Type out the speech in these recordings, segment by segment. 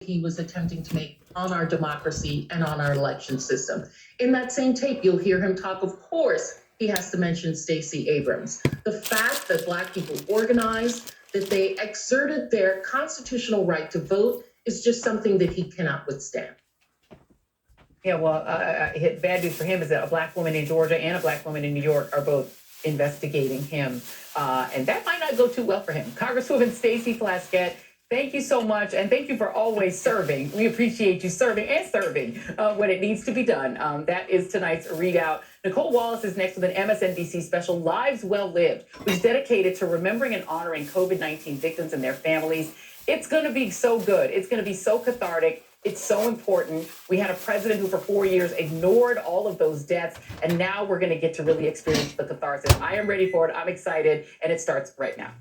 he was attempting to make on our democracy and on our election system. In that same tape, you'll hear him talk, of course, he has to mention Stacey Abrams. The fact that Black people organized, that they exerted their constitutional right to vote is just something that he cannot withstand. Yeah, well, bad news for him is that a Black woman in Georgia and a Black woman in New York are both investigating him. And that might not go too well for him. Congresswoman Stacey Plaskett, thank you so much. And thank you for always serving. We appreciate you serving when it needs to be done. That is tonight's readout. Nicole Wallace is next with an MSNBC special, Lives Well Lived, which is dedicated to remembering and honoring COVID-19 victims and their families. It's going to be so good. It's going to be so cathartic. It's so important. We had a president who for 4 years ignored all of those deaths, and now we're going to get to really experience the catharsis. I am ready for it. I'm excited, and it starts right now.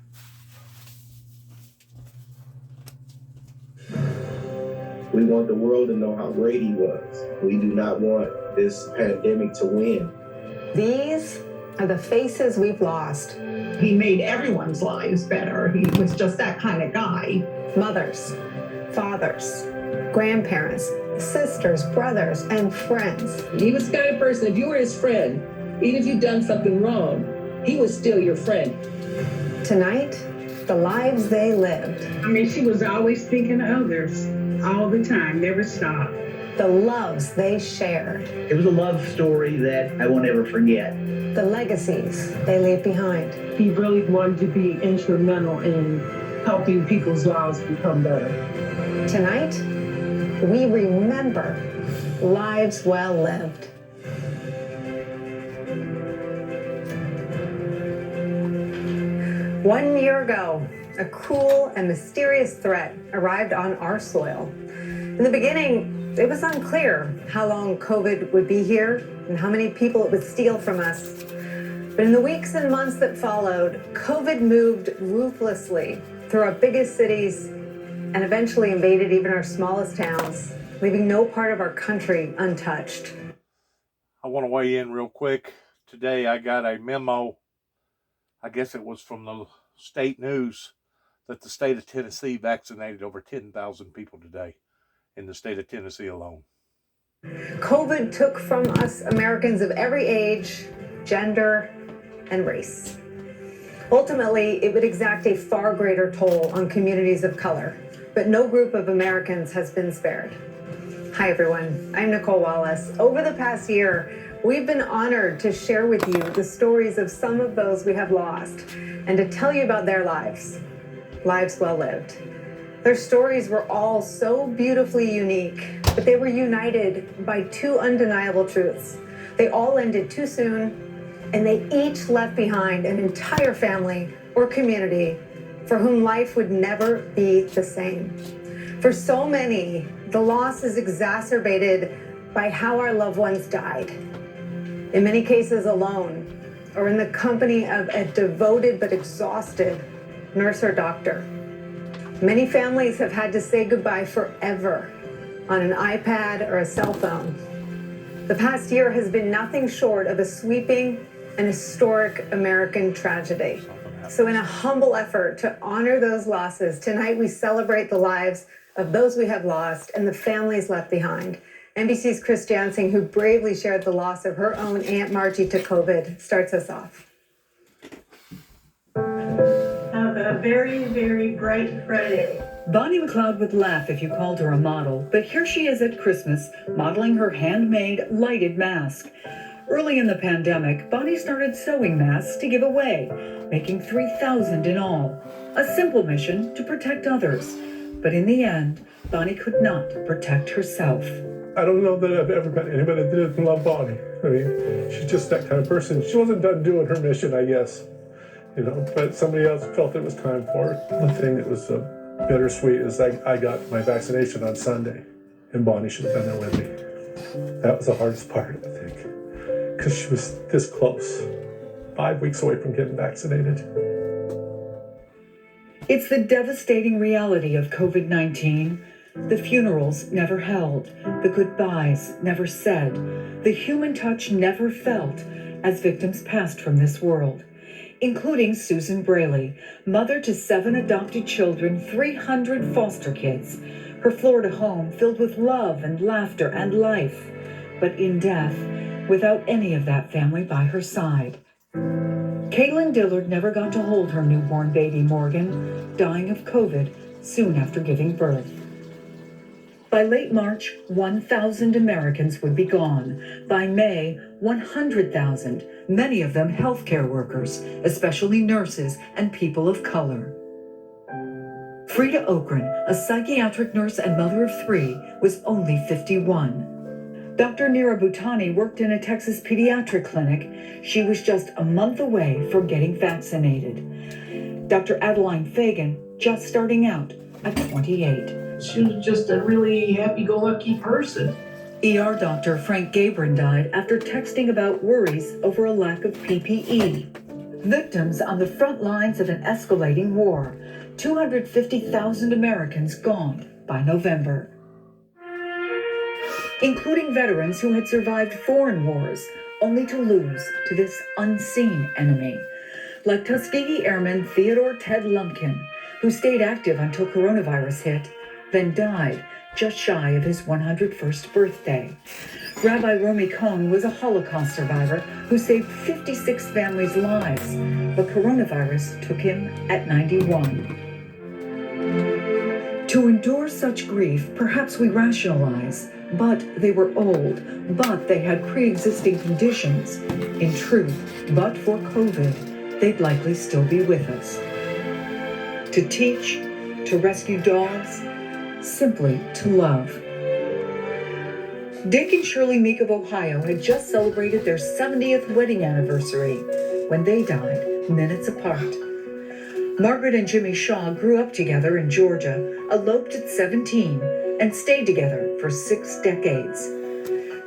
We want the world to know how great he was. We do not want this pandemic to win. These are the faces we've lost. He made everyone's lives better. He was just that kind of guy. Mothers, fathers, grandparents, sisters, brothers, and friends. He was the kind of person, if you were his friend, even if you'd done something wrong, he was still your friend. Tonight, the lives they lived. I mean, she was always thinking of others, all the time, never stopped. The loves they shared. It was a love story that I won't ever forget. The legacies they leave behind. He really wanted to be instrumental in helping people's lives become better. Tonight, we remember lives well lived. One year ago, a cruel and mysterious threat arrived on our soil. In the beginning, it was unclear how long COVID would be here and how many people it would steal from us. But in the weeks and months that followed, COVID moved ruthlessly through our biggest cities and eventually invaded even our smallest towns, leaving no part of our country untouched. I want to weigh in real quick. Today I got a memo, I guess it was from the state news, that the state of Tennessee vaccinated over 10,000 people today in the state of Tennessee alone. COVID took from us Americans of every age, gender, and race. Ultimately, it would exact a far greater toll on communities of color, but no group of Americans has been spared. Hi, everyone. I'm Nicole Wallace. Over the past year, we've been honored to share with you the stories of some of those we have lost and to tell you about their lives well lived. Their stories were all so beautifully unique, but they were united by two undeniable truths. They all ended too soon, and they each left behind an entire family or community for whom life would never be the same. For so many, the loss is exacerbated by how our loved ones died. In many cases alone, or in the company of a devoted but exhausted nurse or doctor. Many families have had to say goodbye forever on an iPad or a cell phone. The past year has been nothing short of a sweeping and historic American tragedy. So in a humble effort to honor those losses, tonight we celebrate the lives of those we have lost and the families left behind. NBC's Chris Jansing, who bravely shared the loss of her own Aunt Margie to COVID, starts us off. Have a very, very bright Friday. Bonnie McLeod would laugh if you called her a model, but here she is at Christmas, modeling her handmade lighted mask. Early in the pandemic, Bonnie started sewing masks to give away, making 3,000 in all. A simple mission to protect others. But in the end, Bonnie could not protect herself. I don't know that I've ever met anybody that didn't love Bonnie. I mean, she's just that kind of person. She wasn't done doing her mission, I guess. But somebody else felt it was time for it. The thing that was bittersweet is I got my vaccination on Sunday, and Bonnie should have been there with me. That was the hardest part, I think, because she was this close, 5 weeks away from getting vaccinated. It's the devastating reality of COVID-19. The funerals never held, the goodbyes never said, the human touch never felt as victims passed from this world. Including Susan Braley, mother to 7 adopted children, 300 foster kids. Her Florida home filled with love and laughter and life, but in death, without any of that family by her side. Caitlin Dillard never got to hold her newborn baby Morgan, dying of COVID soon after giving birth. By late March, 1,000 Americans would be gone. By May, 100,000, many of them healthcare workers, especially nurses and people of color. Frida Okren, a psychiatric nurse and mother of 3, was only 51. Dr. Neera Bhutani worked in a Texas pediatric clinic. She was just a month away from getting vaccinated. Dr. Adeline Fagan, just starting out at 28. She was just a really happy-go-lucky person. ER doctor Frank Gabrin died after texting about worries over a lack of PPE. Victims on the front lines of an escalating war. 250,000 Americans gone by November, including veterans who had survived foreign wars, only to lose to this unseen enemy, like Tuskegee Airman Theodore Ted Lumpkin, who stayed active until coronavirus hit, then died just shy of his 101st birthday. Rabbi Romy Cohn was a Holocaust survivor who saved 56 families' lives, but coronavirus took him at 91. To endure such grief, perhaps we rationalize, but they were old, but they had pre-existing conditions. In truth, but for COVID, they'd likely still be with us. To teach, to rescue dogs, simply to love. Dick and Shirley Meek of Ohio had just celebrated their 70th wedding anniversary when they died minutes apart. Margaret and Jimmy Shaw grew up together in Georgia, eloped at 17, and stayed together for 6 decades.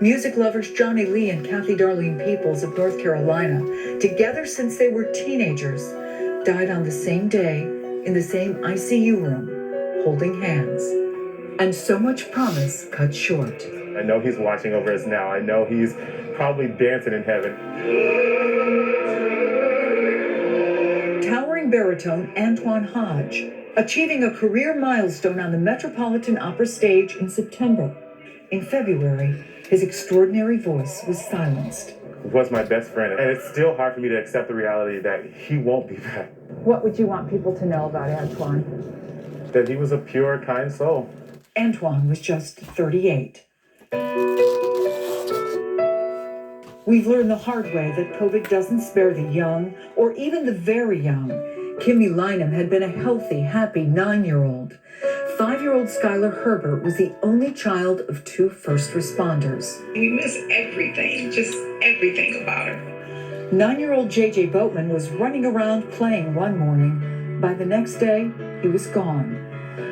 Music lovers Johnny Lee and Kathy Darlene Peoples of North Carolina, together since they were teenagers, died on the same day in the same ICU room, holding hands. And so much promise cut short. I know he's watching over us now. I know he's probably dancing in heaven. Towering baritone Antoine Hodge, achieving a career milestone on the Metropolitan Opera stage in September. In February, his extraordinary voice was silenced. He was my best friend, and it's still hard for me to accept the reality that he won't be back. What would you want people to know about Antoine? That he was a pure, kind soul. Antoine was just 38. We've learned the hard way that COVID doesn't spare the young or even the very young. Kimmy Lynham had been a healthy, happy 9-year-old. 5-year-old Skylar Herbert was the only child of 2 first responders. We miss everything, just everything about her. 9-year-old JJ Boatman was running around playing one morning. By the next day, he was gone.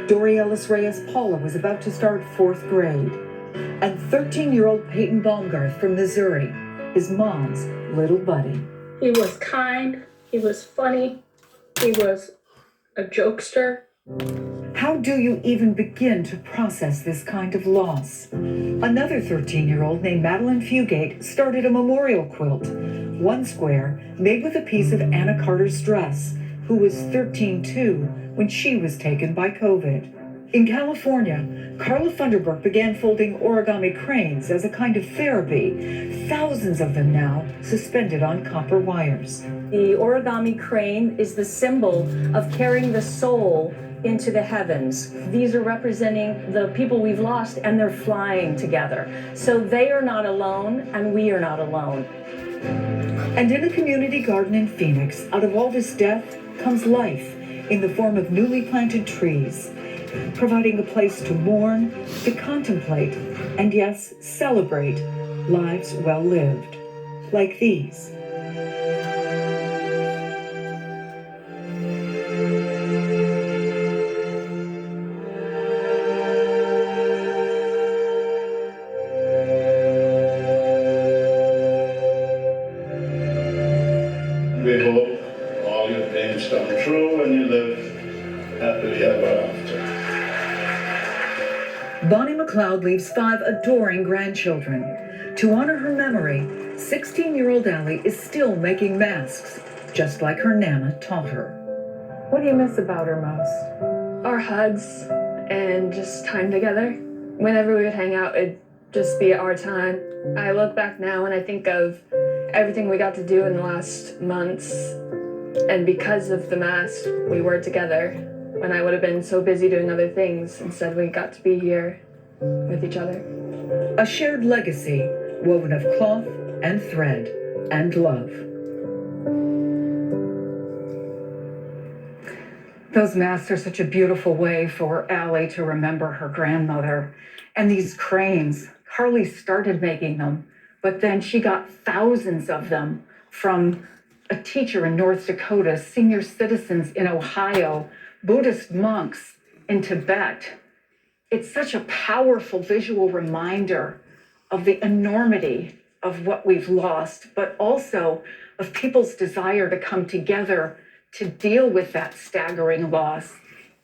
Dory Ellis Reyes Paula was about to start 4th grade. And 13-year-old Peyton Baumgarth from Missouri, his mom's little buddy. He was kind, he was funny, he was a jokester. How do you even begin to process this kind of loss? Another 13-year-old named Madeline Fugate started a memorial quilt, one square made with a piece of Anna Carter's dress, who was 13 too when she was taken by COVID. In California, Carla Funderburk began folding origami cranes as a kind of therapy, thousands of them now suspended on copper wires. The origami crane is the symbol of carrying the soul into the heavens. These are representing the people we've lost, and they're flying together. So they are not alone, and we are not alone. And in a community garden in Phoenix, out of all this death comes life in the form of newly planted trees, providing a place to mourn, to contemplate, and yes, celebrate lives well lived, like these. We hope all your dreams come true and you live happily ever after. Bonnie McLeod leaves 5 adoring grandchildren. To honor her memory, 16-year-old Allie is still making masks, just like her Nana taught her. What do you miss about her most? Our hugs and just time together. Whenever we would hang out, it'd just be our time. I look back now and I think of everything we got to do in the last months, and because of the mask, we were together when I would have been so busy doing other things. Instead, we got to be here with each other. A shared legacy woven of cloth and thread and love. Those masks are such a beautiful way for Allie to remember her grandmother. And these cranes, Carly started making them, but then she got thousands of them from a teacher in North Dakota, senior citizens in Ohio, Buddhist monks in Tibet. It's such a powerful visual reminder of the enormity of what we've lost, but also of people's desire to come together to deal with that staggering loss.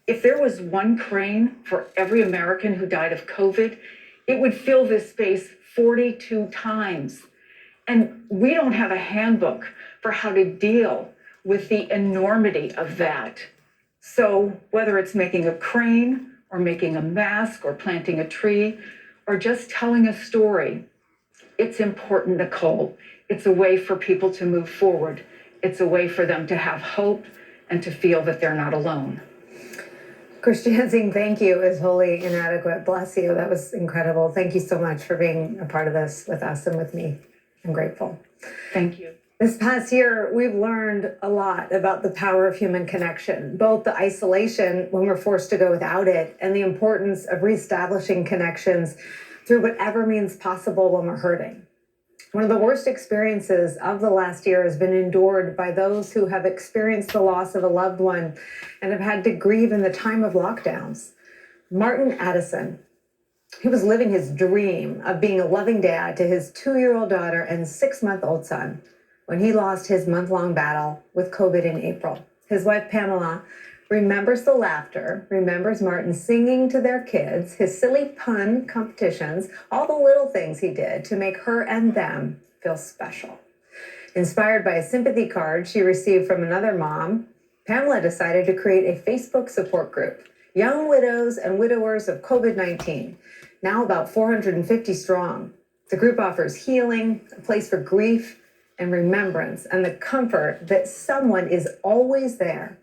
If there was one crane for every American who died of COVID, it would fill this space 42 times. And we don't have a handbook for how to deal with the enormity of that. So whether it's making a crane or making a mask or planting a tree or just telling a story, it's important, Nicole. It's a way for people to move forward. It's a way for them to have hope and to feel that they're not alone. Christiane Singh, thank you is wholly inadequate. Bless you. That was incredible. Thank you so much for being a part of this with us and with me. I'm grateful. Thank you. This past year, we've learned a lot about the power of human connection, both the isolation when we're forced to go without it and the importance of reestablishing connections through whatever means possible when we're hurting. One of the worst experiences of the last year has been endured by those who have experienced the loss of a loved one and have had to grieve in the time of lockdowns. Martin Addison, he was living his dream of being a loving dad to his 2-year-old daughter and 6-month-old son when he lost his month-long battle with COVID in April. His wife, Pamela, remembers the laughter, remembers Martin singing to their kids, his silly pun competitions, all the little things he did to make her and them feel special. Inspired by a sympathy card she received from another mom, Pamela decided to create a Facebook support group, Young Widows and Widowers of COVID-19, now about 450 strong. The group offers healing, a place for grief and remembrance, and the comfort that someone is always there.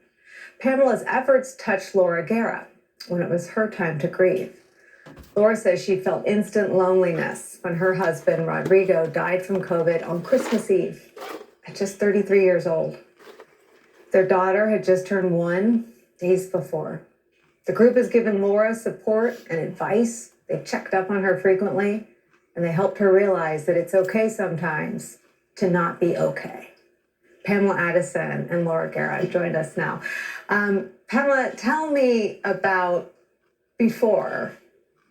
Pamela's efforts touched Laura Guerra when it was her time to grieve. Laura says she felt instant loneliness when her husband, Rodrigo, died from COVID on Christmas Eve at just 33 years old. Their daughter had just turned 1 days before. The group has given Laura support and advice. They've checked up on her frequently, and they helped her realize that it's okay sometimes to not be okay. Pamela Addison and Laura Guerra joined us now. Pamela, tell me about before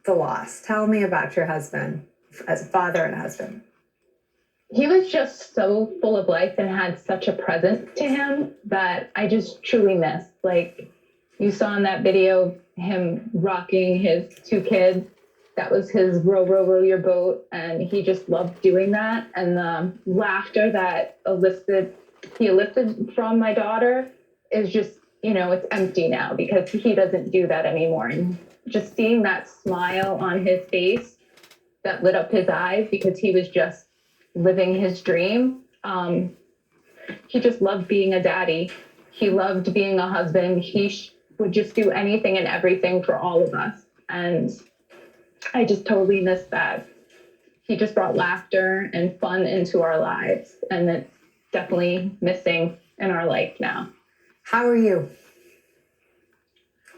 the loss. Tell me about your husband as a father and a husband. He was just so full of life and had such a presence to him that I just truly missed. Like you saw in that video, him rocking his 2 kids. That was his row, row, row your boat. And he just loved doing that. And the laughter that he elicited from my daughter is just, it's empty now because he doesn't do that anymore. And just seeing that smile on his face that lit up his eyes because he was just living his dream. He just loved being a daddy. He loved being a husband. He would just do anything and everything for all of us. And I just totally missed that. He just brought laughter and fun into our lives. And it's definitely missing in our life now. How are you?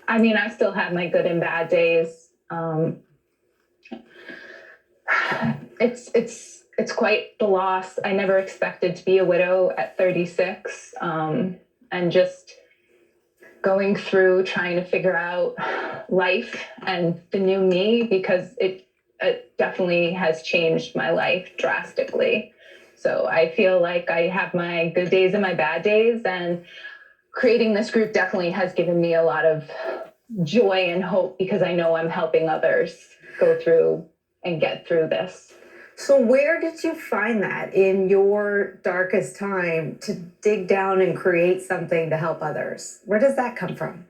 I mean, I still have my good and bad days. It's quite the loss. I never expected to be a widow at 36, and just going through trying to figure out life and the new me, because it definitely has changed my life drastically. So I feel like I have my good days and my bad days, and creating this group definitely has given me a lot of joy and hope because I know I'm helping others go through and get through this. So where did you find that in your darkest time to dig down and create something to help others? Where does that come from?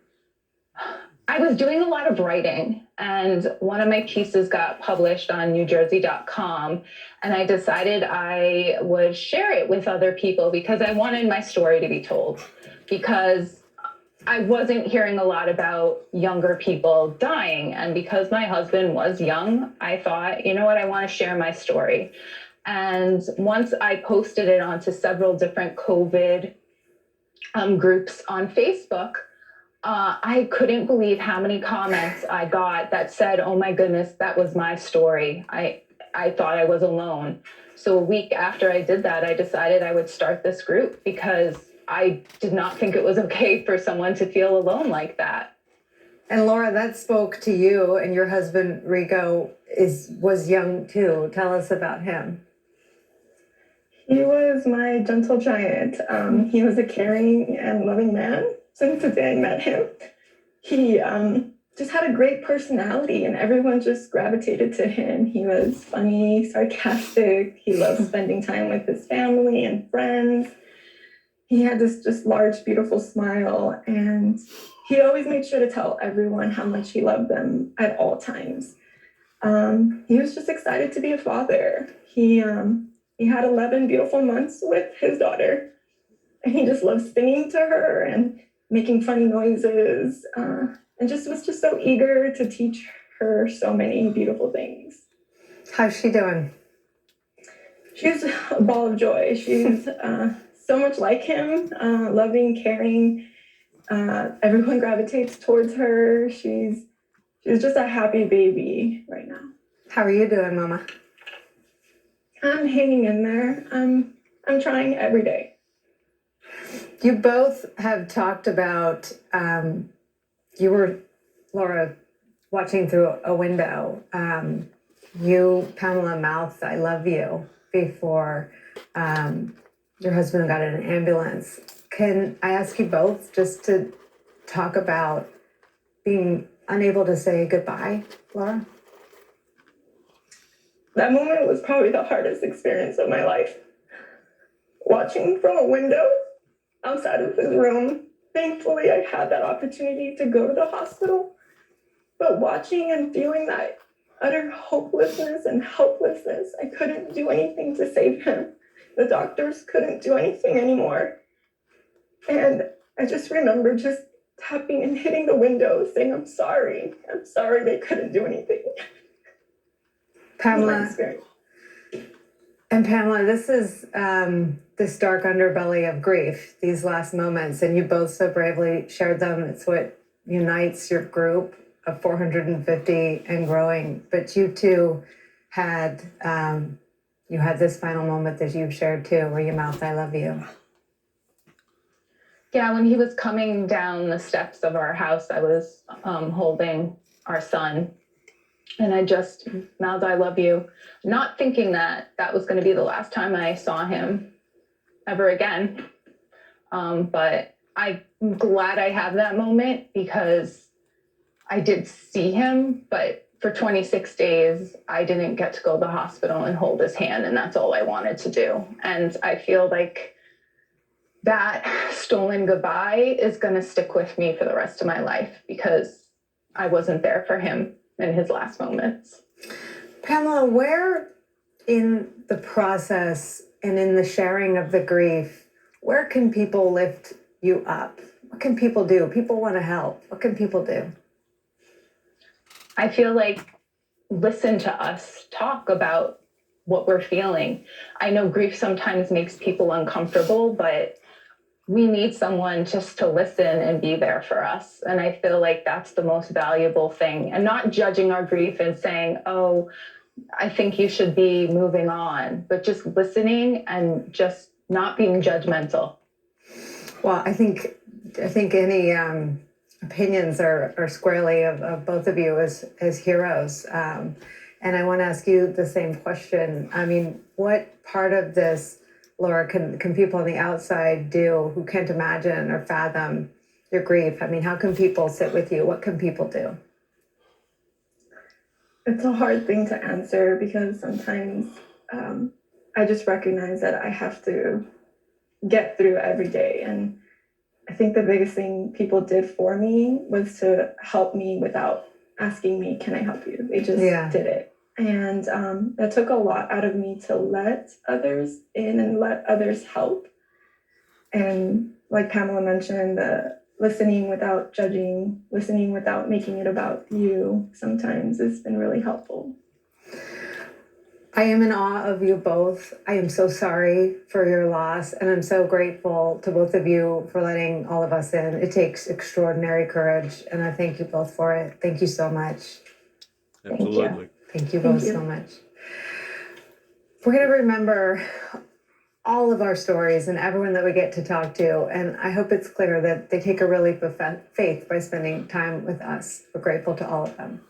I was doing a lot of writing, and one of my pieces got published on NewJersey.com, and I decided I would share it with other people because I wanted my story to be told, because I wasn't hearing a lot about younger people dying, and because my husband was young, I thought, you know what, I want to share my story. And once I posted it onto several different COVID groups on Facebook, I couldn't believe how many comments I got that said, oh my goodness, that was my story. I thought I was alone. So a week after I did that, I decided I would start this group because I did not think it was okay for someone to feel alone like that. And Laura, that spoke to you, and your husband Rico was young too. Tell us about him. He was my gentle giant. He was a caring and loving man since the day I met him. He just had a great personality, and everyone just gravitated to him. He was funny, sarcastic. He loved spending time with his family and friends. He had this just large, beautiful smile, and he always made sure to tell everyone how much he loved them at all times. He was just excited to be a father. He had 11 beautiful months with his daughter, and he just loved singing to her and making funny noises, and just was just so eager to teach her so many beautiful things. How's she doing? She's a ball of joy. She's so much like him, loving, caring. Everyone gravitates towards her. She's just a happy baby right now. How are you doing, Mama? I'm hanging in there. I'm trying every day. You both have talked about, you were, Laura, watching through a window. You, Pamela, mouthed, I love you before your husband got in an ambulance. Can I ask you both just to talk about being unable to say goodbye, Laura? That moment was probably the hardest experience of my life. Watching from a window outside of his room. Thankfully, I had that opportunity to go to the hospital. But watching and feeling that utter hopelessness and helplessness, I couldn't do anything to save him. The doctors couldn't do anything anymore. And I just remember just tapping and hitting the window, saying, I'm sorry they couldn't do anything. Pamela, and Pamela, this is this dark underbelly of grief, these last moments, and you both so bravely shared them. It's what unites your group of 450 and growing. But you too had this final moment that you've shared too, where you mouthed, I love you. Yeah, when he was coming down the steps of our house, I was holding our son. And I just mouthed, I love you, not thinking that that was going to be the last time I saw him ever again. But I'm glad I have that moment because I did see him, but for 26 days, I didn't get to go to the hospital and hold his hand, and that's all I wanted to do. And I feel like that stolen goodbye is going to stick with me for the rest of my life because I wasn't there for him in his last moments. Pamela, where in the process and in the sharing of the grief, where can people lift you up? What can people do? People want to help. What can people do? I feel like listen to us talk about what we're feeling. I know grief sometimes makes people uncomfortable, but we need someone just to listen and be there for us. And I feel like that's the most valuable thing. And not judging our grief and saying, oh, I think you should be moving on, but just listening and just not being judgmental. Well, I think any opinions are squarely of both of you as heroes. And I want to ask you the same question. I mean, what part of this, Laura, can people on the outside do who can't imagine or fathom your grief? I mean, how can people sit with you? What can people do? It's a hard thing to answer because sometimes I just recognize that I have to get through every day. And I think the biggest thing people did for me was to help me without asking me, can I help you? They just did it. And that took a lot out of me to let others in and let others help. And like Pamela mentioned, the listening without judging, listening without making it about you sometimes has been really helpful. I am in awe of you both. I am so sorry for your loss, and I'm so grateful to both of you for letting all of us in. It takes extraordinary courage, and I thank you both for it. Thank you so much. Absolutely. Thank you both so much. We're going to remember all of our stories and everyone that we get to talk to, and I hope it's clear that they take a real leap of faith by spending time with us. We're grateful to all of them.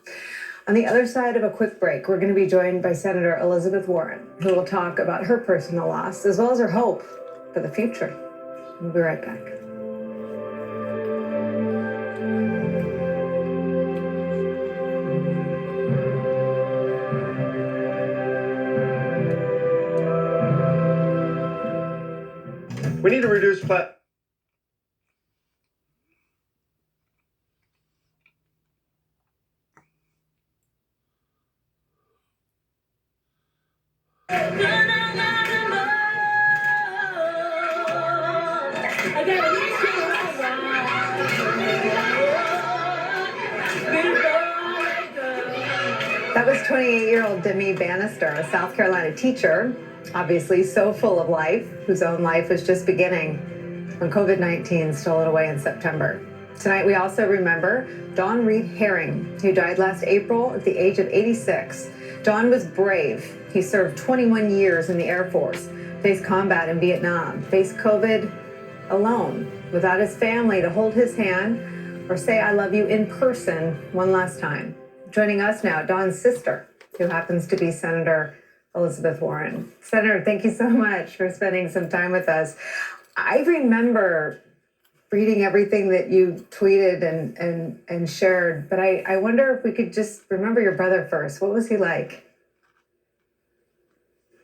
On the other side of a quick break, we're going to be joined by Senator Elizabeth Warren, who will talk about her personal loss as well as her hope for the future. We'll be right back. We need to reduce That was 28-year-old Demi Bannister, a South Carolina teacher, obviously so full of life, whose own life was just beginning when COVID-19 stole it away in September. Tonight, we also remember Don Reed Herring, who died last April at the age of 86. Don was brave. He served 21 years in the Air Force, faced combat in Vietnam, faced COVID alone, without his family to hold his hand or say, I love you in person one last time. Joining us now, Don's sister, who happens to be Senator Elizabeth Warren. Senator, thank you so much for spending some time with us. I remember reading everything that you tweeted and shared, but I wonder if we could just remember your brother first. What was he like?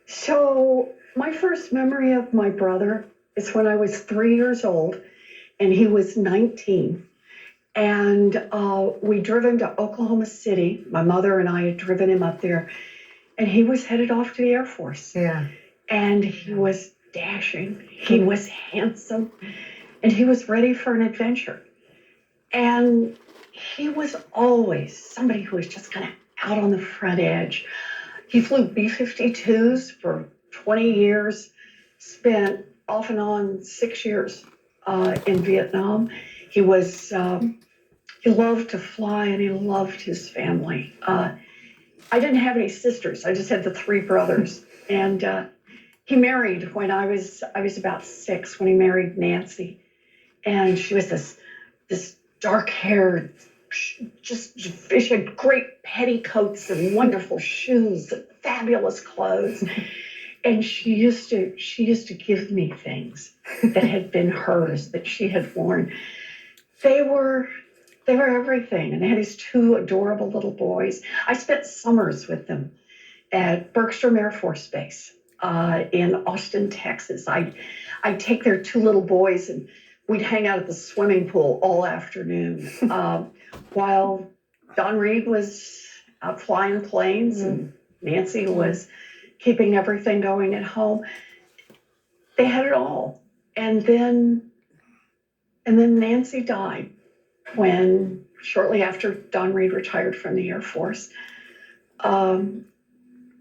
So my first memory of my brother is when I was 3 years old and he was 19. And we drove him to Oklahoma City. My mother and I had driven him up there, and he was headed off to the Air Force. Yeah. And he was dashing. He was handsome, and he was ready for an adventure. And he was always somebody who was just kind of out on the front edge. He flew B-52s for 20 years, spent off and on 6 years in Vietnam. He was, he loved to fly and he loved his family. I didn't have any sisters. I just had the three brothers. And he married when I was about 6, when he married Nancy. And she was this dark-haired, she had great petticoats and wonderful shoes and fabulous clothes. And she used to give me things that had been hers, that she had worn. They were everything. And they had these 2 adorable little boys. I spent summers with them at Bergstrom Air Force Base in Austin, Texas. I'd take their 2 little boys and we'd hang out at the swimming pool all afternoon while Don Reed was out flying planes and Nancy was keeping everything going at home. They had it all. And then Nancy died shortly after Don Reed retired from the Air Force. And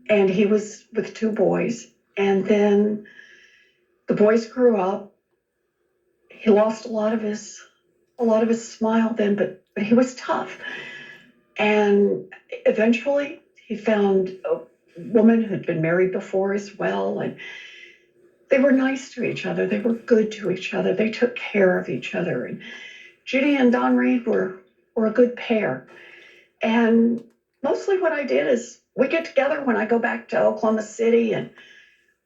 he was with 2 boys. And then the boys grew up. He lost a lot of his smile then, but he was tough. And eventually he found a woman who'd been married before as well. And they were nice to each other. They were good to each other. They took care of each other. And Judy and Don Reed were a good pair. And mostly what I did is we get together when I go back to Oklahoma City, and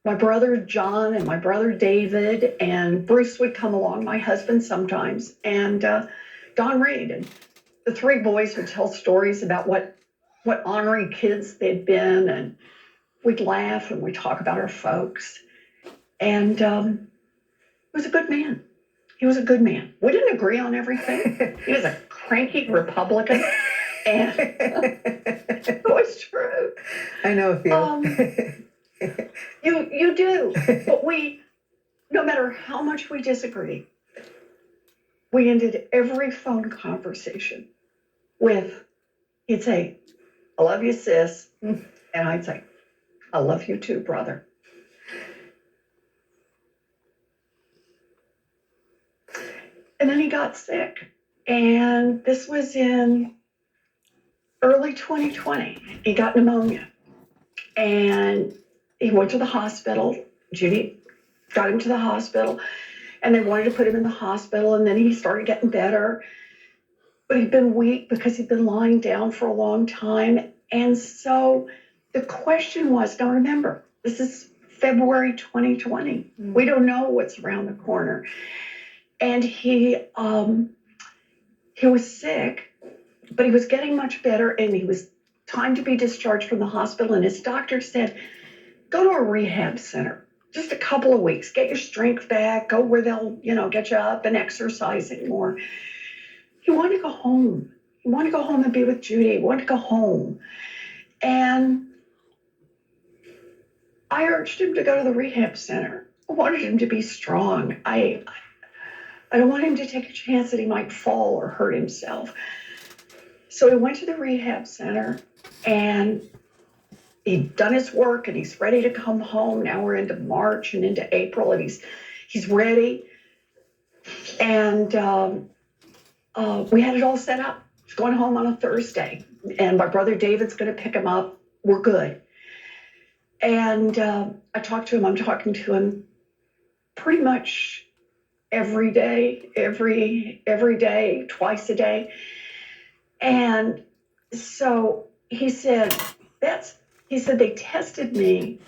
my brother John and my brother David and Bruce would come along, my husband sometimes, and Don Reed. And the 3 boys would tell stories about what ornery kids they'd been, and we'd laugh and we'd talk about our folks. And he was a good man. he was a good man. We didn't agree on everything. He was a cranky Republican. And it was true. I know a few. You do. But no matter how much we disagree, we ended every phone conversation with, he'd say, I love you, sis. And I'd say, I love you too, brother. And then he got sick. And this was in early 2020. He got pneumonia. And he went to the hospital. Judy got him to the hospital. And they wanted to put him in the hospital. And then he started getting better. But he'd been weak because he'd been lying down for a long time. And so the question was, now remember, this is February 2020. We don't know what's around the corner. And he was sick, but he was getting much better, and he was time to be discharged from the hospital. And his doctor said, go to a rehab center, just a couple of weeks, get your strength back, go where they'll, get you up and exercising more. He wanted to go home. He wanted to go home and be with Judy. He wanted to go home. And I urged him to go to the rehab center. I wanted him to be strong. I don't want him to take a chance that he might fall or hurt himself. So he went to the rehab center, and he'd done his work, and he's ready to come home. Now we're into March and into April, and he's ready. And we had it all set up. He's going home on a Thursday, and my brother David's going to pick him up. We're good. And I talked to him. I'm talking to him pretty much every day, every day, twice a day. And so he said, they tested me.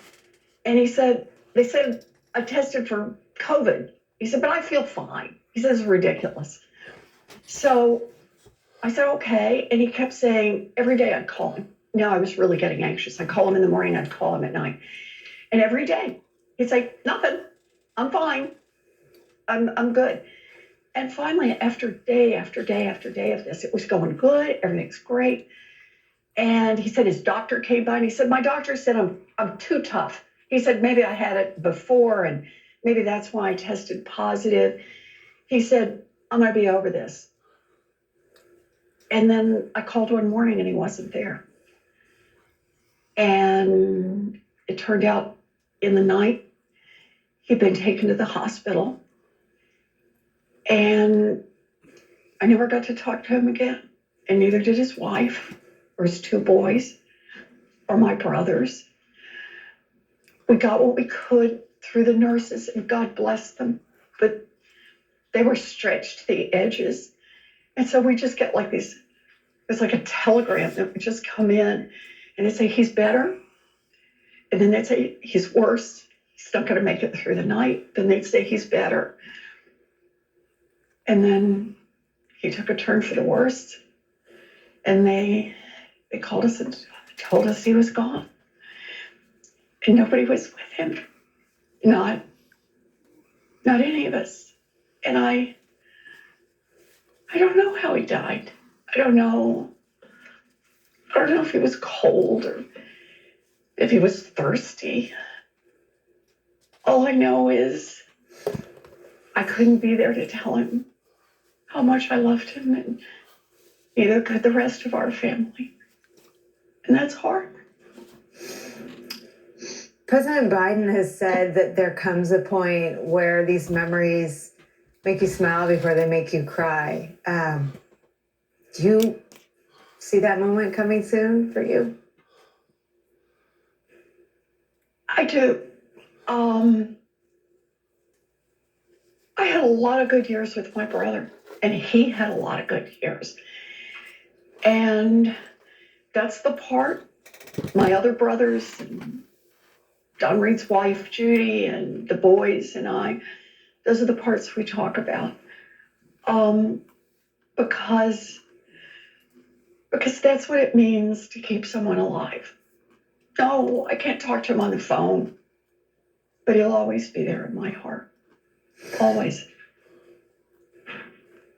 And they said, I tested for COVID. He said, but I feel fine. He says, it's ridiculous. So I said, okay. And he kept saying, every day I'd call him. Now I was really getting anxious. I'd call him in the morning, I'd call him at night. And every day he'd say, nothing, I'm fine. I'm good. And finally, after day after day after day of this, it was going good. Everything's great. And he said his doctor came by and he said, my doctor said I'm too tough. He said, maybe I had it before and maybe that's why I tested positive. He said, I'm going to be over this. And then I called one morning and he wasn't there. And it turned out in the night, he'd been taken to the hospital. And I never got to talk to him again. And neither did his wife or his two boys or my brothers. We got what we could through the nurses, and God bless them. But they were stretched to the edges. And so we just get like these, it's like a telegram that would just come in and they'd say, he's better. And then they'd say, he's worse. He's not going to make it through the night. Then they'd say, he's better. And then he took a turn for the worst. And they called us and told us he was gone. And nobody was with him. Not any of us. And I don't know how he died. I don't know if he was cold or if he was thirsty. All I know is I couldn't be there to tell him how much I loved him, and neither could the rest of our family. And that's hard. President Biden has said that there comes a point where these memories make you smile before they make you cry. Do you see that moment coming soon for you? I do. I had a lot of good years with my brother, and he had a lot of good years. And that's the part my other brothers, and Don Reed's wife, Judy, and the boys and I, those are the parts we talk about. Because that's what it means to keep someone alive. No, I can't talk to him on the phone, but he'll always be there in my heart. Always.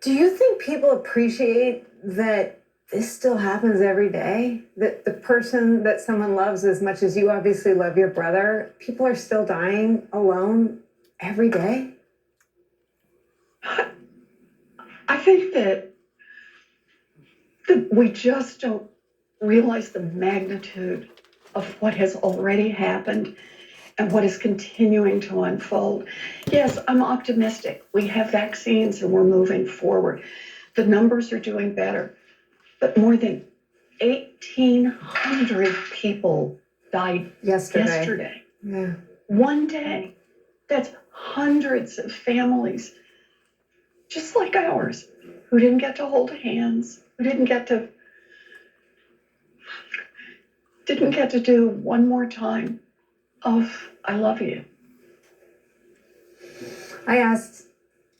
Do you think people appreciate that this still happens every day? That the person that someone loves as much as you obviously love your brother, people are still dying alone every day? I think that we just don't realize the magnitude of what has already happened and what is continuing to unfold. Yes, I'm optimistic. We have vaccines and we're moving forward. The numbers are doing better, but more than 1,800 people died yesterday. Yeah. One day. That's hundreds of families, just like ours, who didn't get to hold hands, who didn't get to do one more time of "I love you." I asked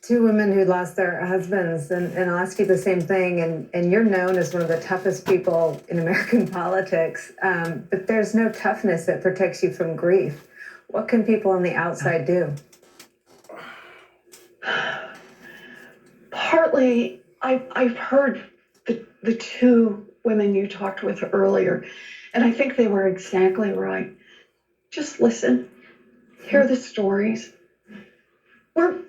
two women who lost their husbands, and I'll ask you the same thing. And you're known as one of the toughest people in American politics, but there's no toughness that protects you from grief. What can people on the outside do? Partly, I've heard the two women you talked with earlier, and I think they were exactly right. Just listen, hear the stories. We're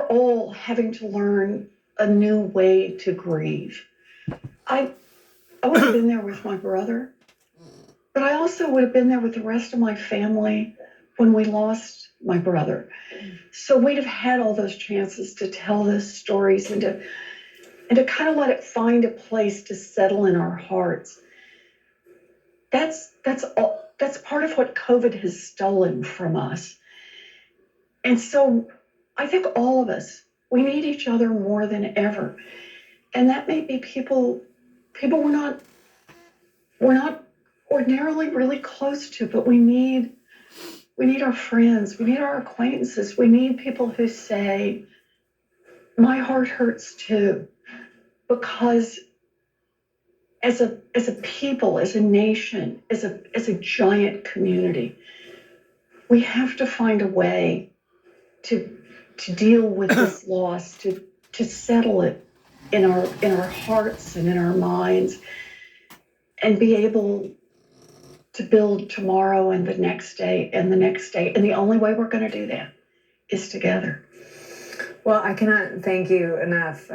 all having to learn a new way to grieve. I would have been there with my brother, but I also would have been there with the rest of my family when we lost my brother. So we'd have had all those chances to tell those stories and to kind of let it find a place to settle in our hearts. That's part of what COVID has stolen from us. And so I think all of us, we need each other more than ever. And that may be people we're not ordinarily really close to, but we need our friends, we need our acquaintances, we need people who say, my heart hurts too. Because as a people, as a nation, as a giant community, we have to find a way to deal with this loss, to settle it in our hearts and in our minds, and be able to build tomorrow and the next day and the next day. And the only way we're going to do that is together. Well, I cannot thank you enough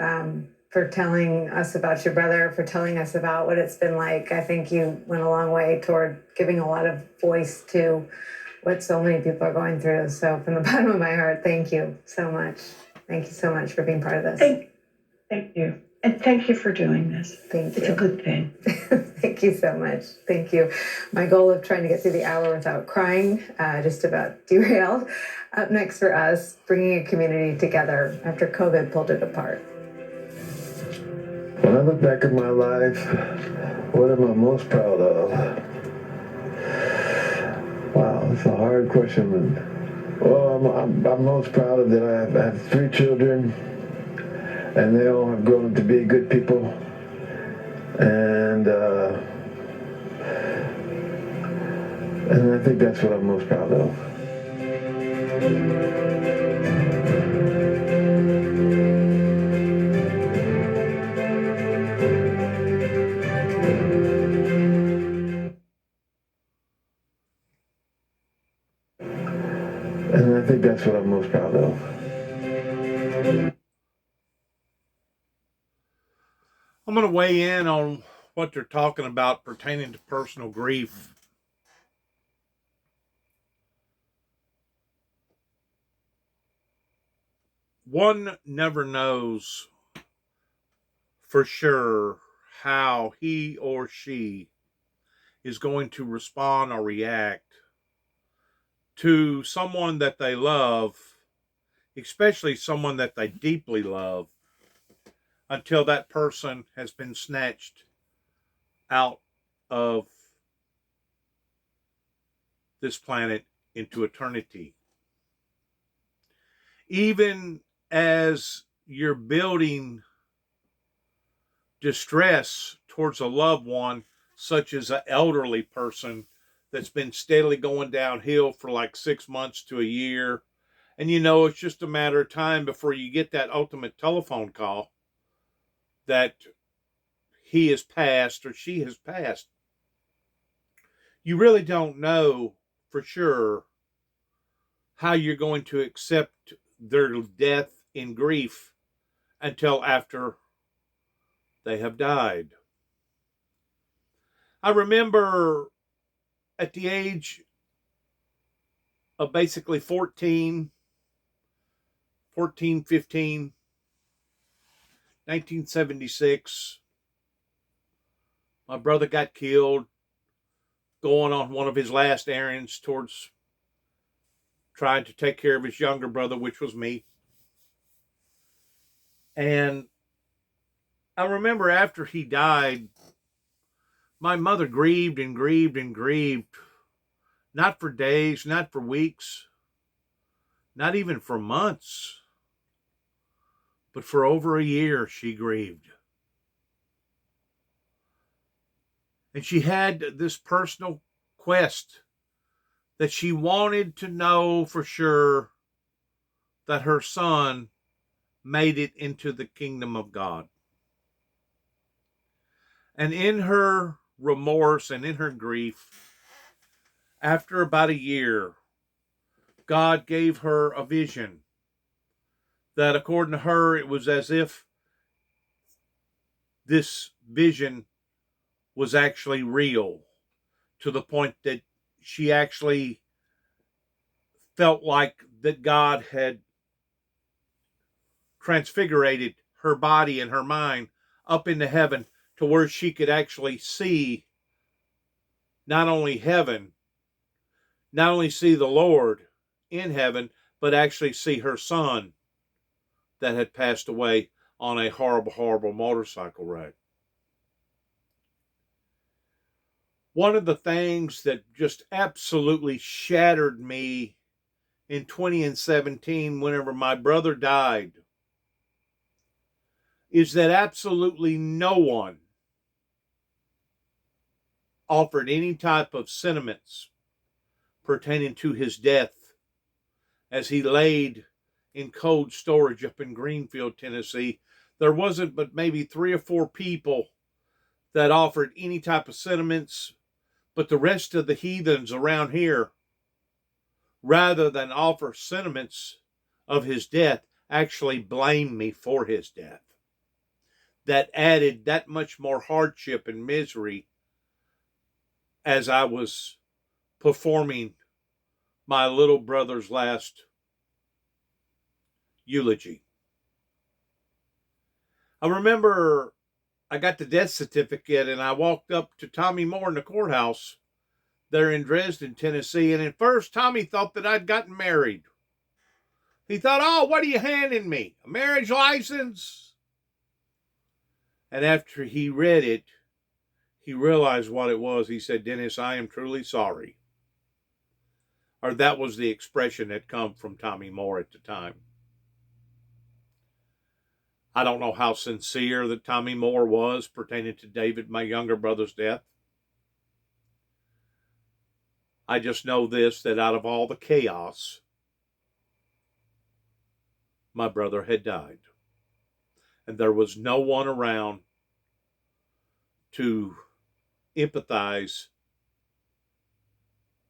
for telling us about your brother, for telling us about what it's been like. I think you went a long way toward giving a lot of voice to what so many people are going through. So from the bottom of my heart, thank you so much. Thank you so much for being part of this. Thank you. And thank you for doing this. Thank you. It's a good thing. Thank you so much. Thank you. My goal of trying to get through the hour without crying just about derailed. Up next for us, bringing a community together after COVID pulled it apart. When I look back at my life, what am I most proud of? Wow, that's a hard question. Well, I'm most proud of that I have 3 children, and they all have grown up to be good people. And I think that's what I'm most proud of. And I think that's what I'm most proud of. I'm going to weigh in on what they're talking about pertaining to personal grief. One never knows for sure how he or she is going to respond or react to someone that they love, especially someone that they deeply love, until that person has been snatched out of this planet into eternity. Even as you're building distress towards a loved one, such as an elderly person that's been steadily going downhill for like 6 months to a year, and you know it's just a matter of time before you get that ultimate telephone call, that he has passed or she has passed, you really don't know for sure how you're going to accept their death in grief until after they have died. I remember at the age of basically 15, 1976, my brother got killed going on one of his last errands towards trying to take care of his younger brother, which was me. And I remember after he died, my mother grieved and grieved and grieved, not for days, not for weeks, not even for months, but for over a year she grieved. And she had this personal quest that she wanted to know for sure that her son made it into the kingdom of God. And in her remorse and in her grief, after about a year, God gave her a vision that, according to her, it was as if this vision was actually real, to the point that she actually felt like that God had transfigurated her body and her mind up into heaven to where she could actually see not only heaven, not only see the Lord in heaven, but actually see her son that had passed away on a horrible, horrible motorcycle wreck. One of the things that just absolutely shattered me in 2017, whenever my brother died, is that absolutely no one offered any type of sentiments pertaining to his death as he laid in cold storage up in Greenfield, Tennessee. There wasn't but maybe 3 or 4 people that offered any type of sentiments, but the rest of the heathens around here, rather than offer sentiments of his death, actually blamed me for his death. That added that much more hardship and misery as I was performing my little brother's last eulogy. I remember I got the death certificate and I walked up to Tommy Moore in the courthouse there in Dresden, Tennessee. And at first, Tommy thought that I'd gotten married. He thought, oh, what are you handing me? A marriage license? And after he read it, he realized what it was. He said, Dennis, I am truly sorry. Or that was the expression that come from Tommy Moore at the time. I don't know how sincere that Tommy Moore was pertaining to David, my younger brother's death. I just know this, that out of all the chaos, my brother had died. And there was no one around to empathize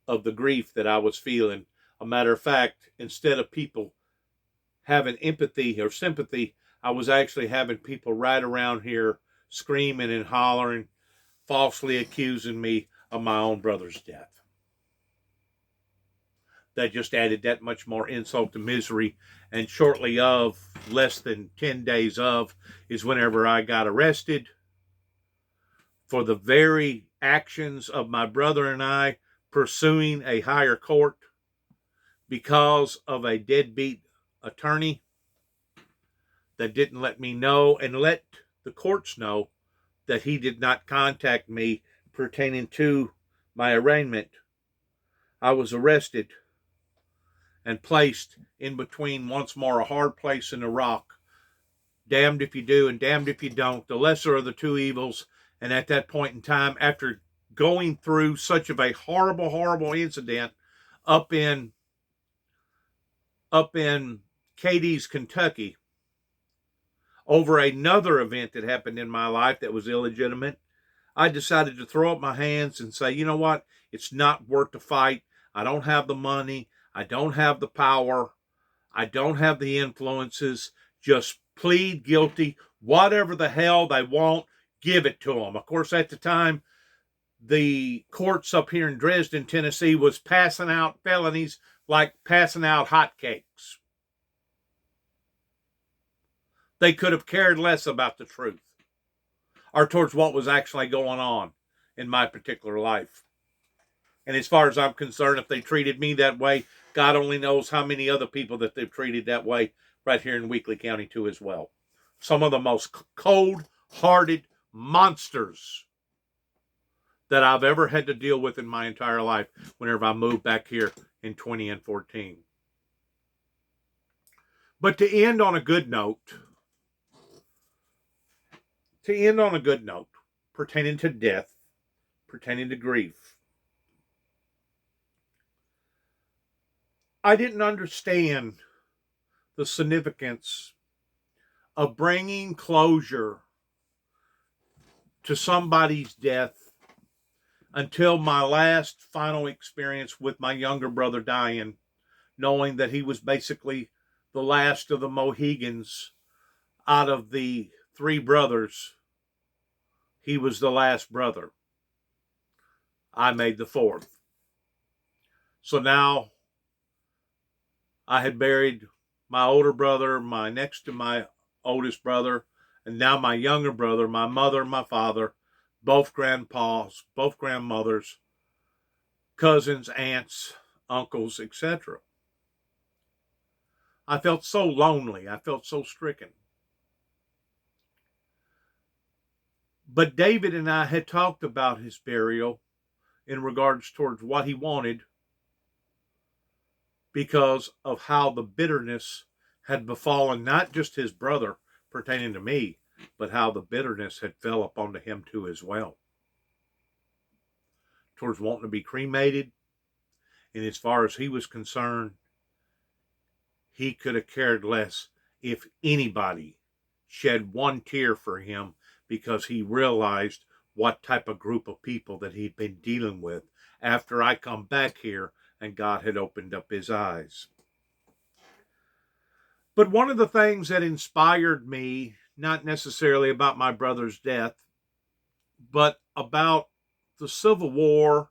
of the grief that I was feeling. A matter of fact, instead of people having empathy or sympathy, I was actually having people right around here screaming and hollering, falsely accusing me of my own brother's death. That just added that much more insult to misery. And shortly of, less than 10 days of, is whenever I got arrested for the very actions of my brother and I pursuing a higher court because of a deadbeat attorney that didn't let me know and let the courts know that he did not contact me pertaining to my arraignment. I was arrested and placed in between, once more, a hard place and a rock. Damned if you do and damned if you don't. The lesser of the two evils. And at that point in time, after going through such of a horrible, horrible incident up in Cadiz, Kentucky, over another event that happened in my life that was illegitimate, I decided to throw up my hands and say, you know what? It's not worth the fight. I don't have the money. I don't have the power. I don't have the influences. Just plead guilty. Whatever the hell they want, give it to them. Of course, at the time, the courts up here in Dresden, Tennessee, was passing out felonies like passing out hotcakes. They could have cared less about the truth or towards what was actually going on in my particular life. And as far as I'm concerned, if they treated me that way, God only knows how many other people that they've treated that way right here in Weakley County too as well. Some of the most cold-hearted monsters that I've ever had to deal with in my entire life whenever I moved back here in 2014. But to end on a good note, pertaining to death, pertaining to grief, I didn't understand the significance of bringing closure to somebody's death until my last final experience with my younger brother dying, knowing that he was basically the last of the Mohegans out of the three brothers. He was the last brother. I made the fourth. So now I had buried my older brother, my next to my oldest brother, and now my younger brother, my mother, my father, both grandpas, both grandmothers, cousins, aunts, uncles, etc. I felt so lonely. I felt so stricken. But David and I had talked about his burial in regards towards what he wanted because of how the bitterness had befallen not just his brother pertaining to me, but how the bitterness had fell upon him too as well. Towards wanting to be cremated, and as far as he was concerned, he could have cared less if anybody shed one tear for him because he realized what type of group of people that he'd been dealing with after I come back here and God had opened up his eyes. But one of the things that inspired me, not necessarily about my brother's death, but about the Civil War,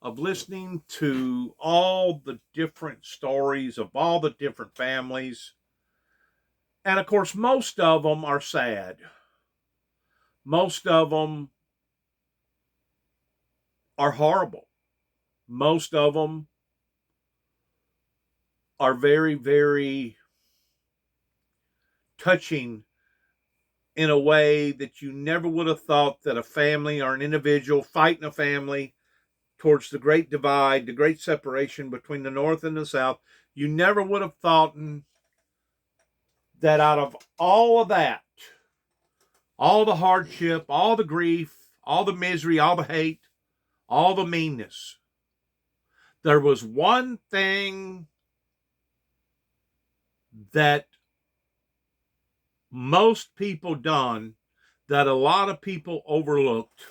of listening to all the different stories of all the different families. And of course, most of them are sad. Most of them are horrible. Most of them are very, very touching in a way that you never would have thought that a family or an individual fighting a family towards the great divide, the great separation between the North and the South, you never would have thought that out of all of that, all the hardship, all the grief, all the misery, all the hate, all the meanness, there was one thing that most people done that a lot of people overlooked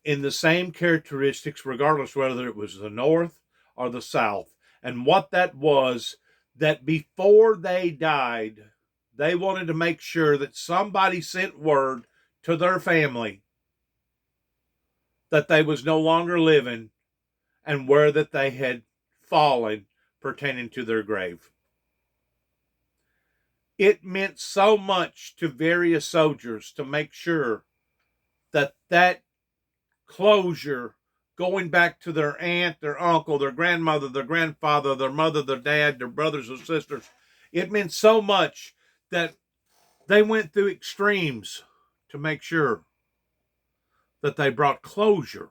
in the same characteristics, regardless whether it was the North or the South. And what that was, that before they died, they wanted to make sure that somebody sent word to their family that they was no longer living and where that they had fallen pertaining to their grave. It meant so much to various soldiers to make sure that that closure, going back to their aunt, their uncle, their grandmother, their grandfather, their mother, their dad, their brothers or sisters, it meant so much that they went through extremes to make sure that they brought closure,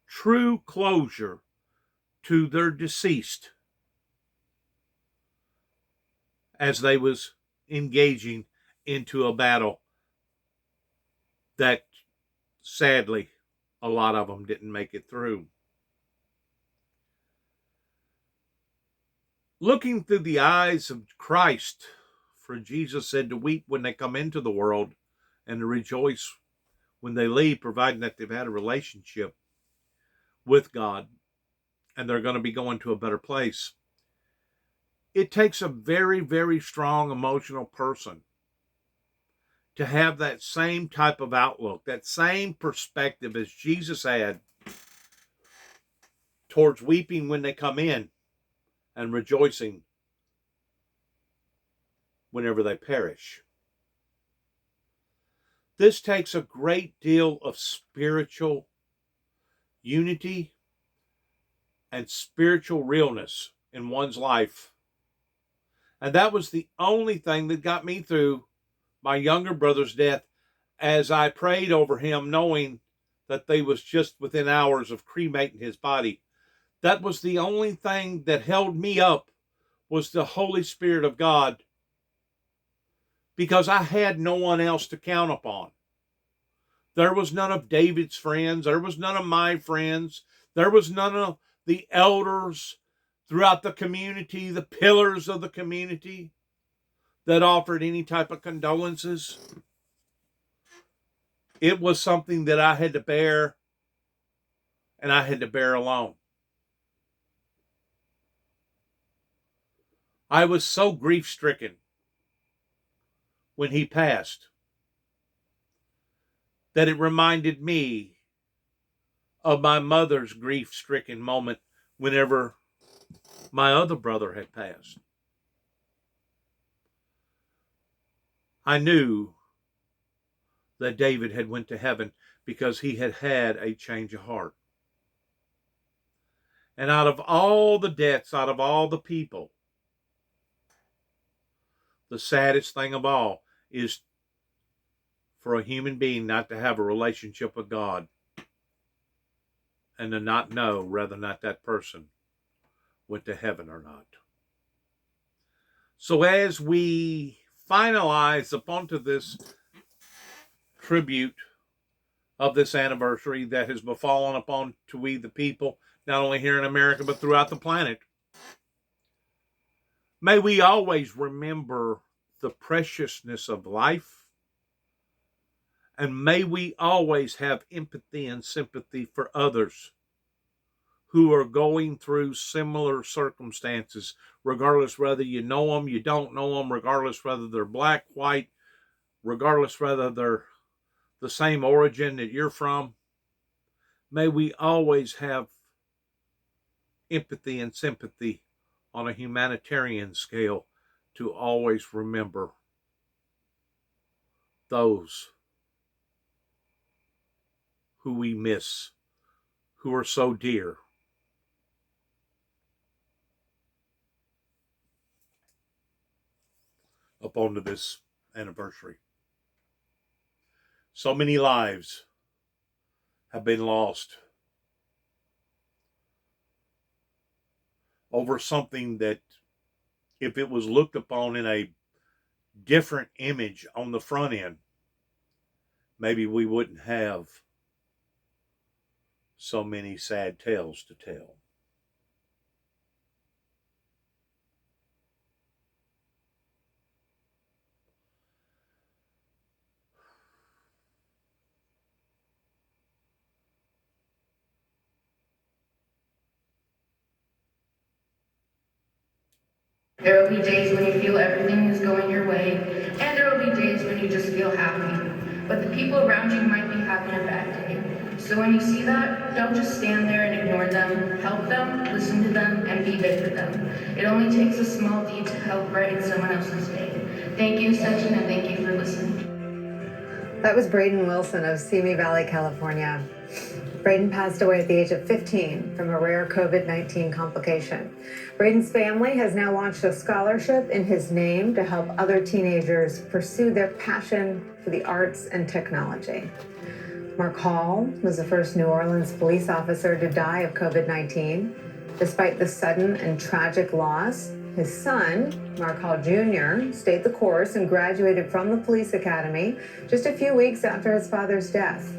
true closure, to their deceased as they was engaging into a battle that sadly a lot of them didn't make it through. looking through the eyes of Christ, for Jesus said to weep when they come into the world and to rejoice when they leave, providing that they've had a relationship with God and they're going to be going to a better place. It takes a very, very strong emotional person to have that same type of outlook, that same perspective as Jesus had towards weeping when they come in and rejoicing whenever they perish. This takes a great deal of spiritual unity and spiritual realness in one's life. And that was the only thing that got me through my younger brother's death, as I prayed over him, knowing that they was just within hours of cremating his body. That was the only thing that held me up, was the Holy Spirit of God, because I had no one else to count upon. There was none of David's friends. There was none of my friends. There was none of the elders throughout the community, the pillars of the community, that offered any type of condolences. It was something that I had to bear, and I had to bear alone. I was so grief-stricken when he passed that it reminded me of my mother's grief-stricken moment whenever my other brother had passed. I knew that David had went to heaven because he had had a change of heart. And out of all the deaths, out of all the people, the saddest thing of all is for a human being not to have a relationship with God and to not know whether or not that person went to heaven or not. So as we finalize upon to this tribute of this anniversary that has befallen upon to we the people, not only here in America, but throughout the planet, may we always remember the preciousness of life, and may we always have empathy and sympathy for others who are going through similar circumstances, regardless whether you know them, you don't know them, regardless whether they're black, white, regardless whether they're the same origin that you're from. May we always have empathy and sympathy on a humanitarian scale to always remember those who we miss, who are so dear. Upon to this anniversary. So many lives have been lost over something that, if it was looked upon in a different image on the front end, maybe we wouldn't have so many sad tales to tell. There will be days when you feel everything is going your way, and there will be days when you just feel happy. But the people around you might be having a bad day. So when you see that, don't just stand there and ignore them. Help them, listen to them, and be there for them. It only takes a small deed to help brighten someone else's day. Thank you, Sachin, and thank you for listening. That was Braden Wilson of Simi Valley, California. Braden passed away at the age of 15 from a rare COVID-19 complication. Braden's family has now launched a scholarship in his name to help other teenagers pursue their passion for the arts and technology. Mark Hall was the first New Orleans police officer to die of COVID-19. Despite the sudden and tragic loss, his son, Mark Hall Jr., stayed the course and graduated from the police academy just a few weeks after his father's death.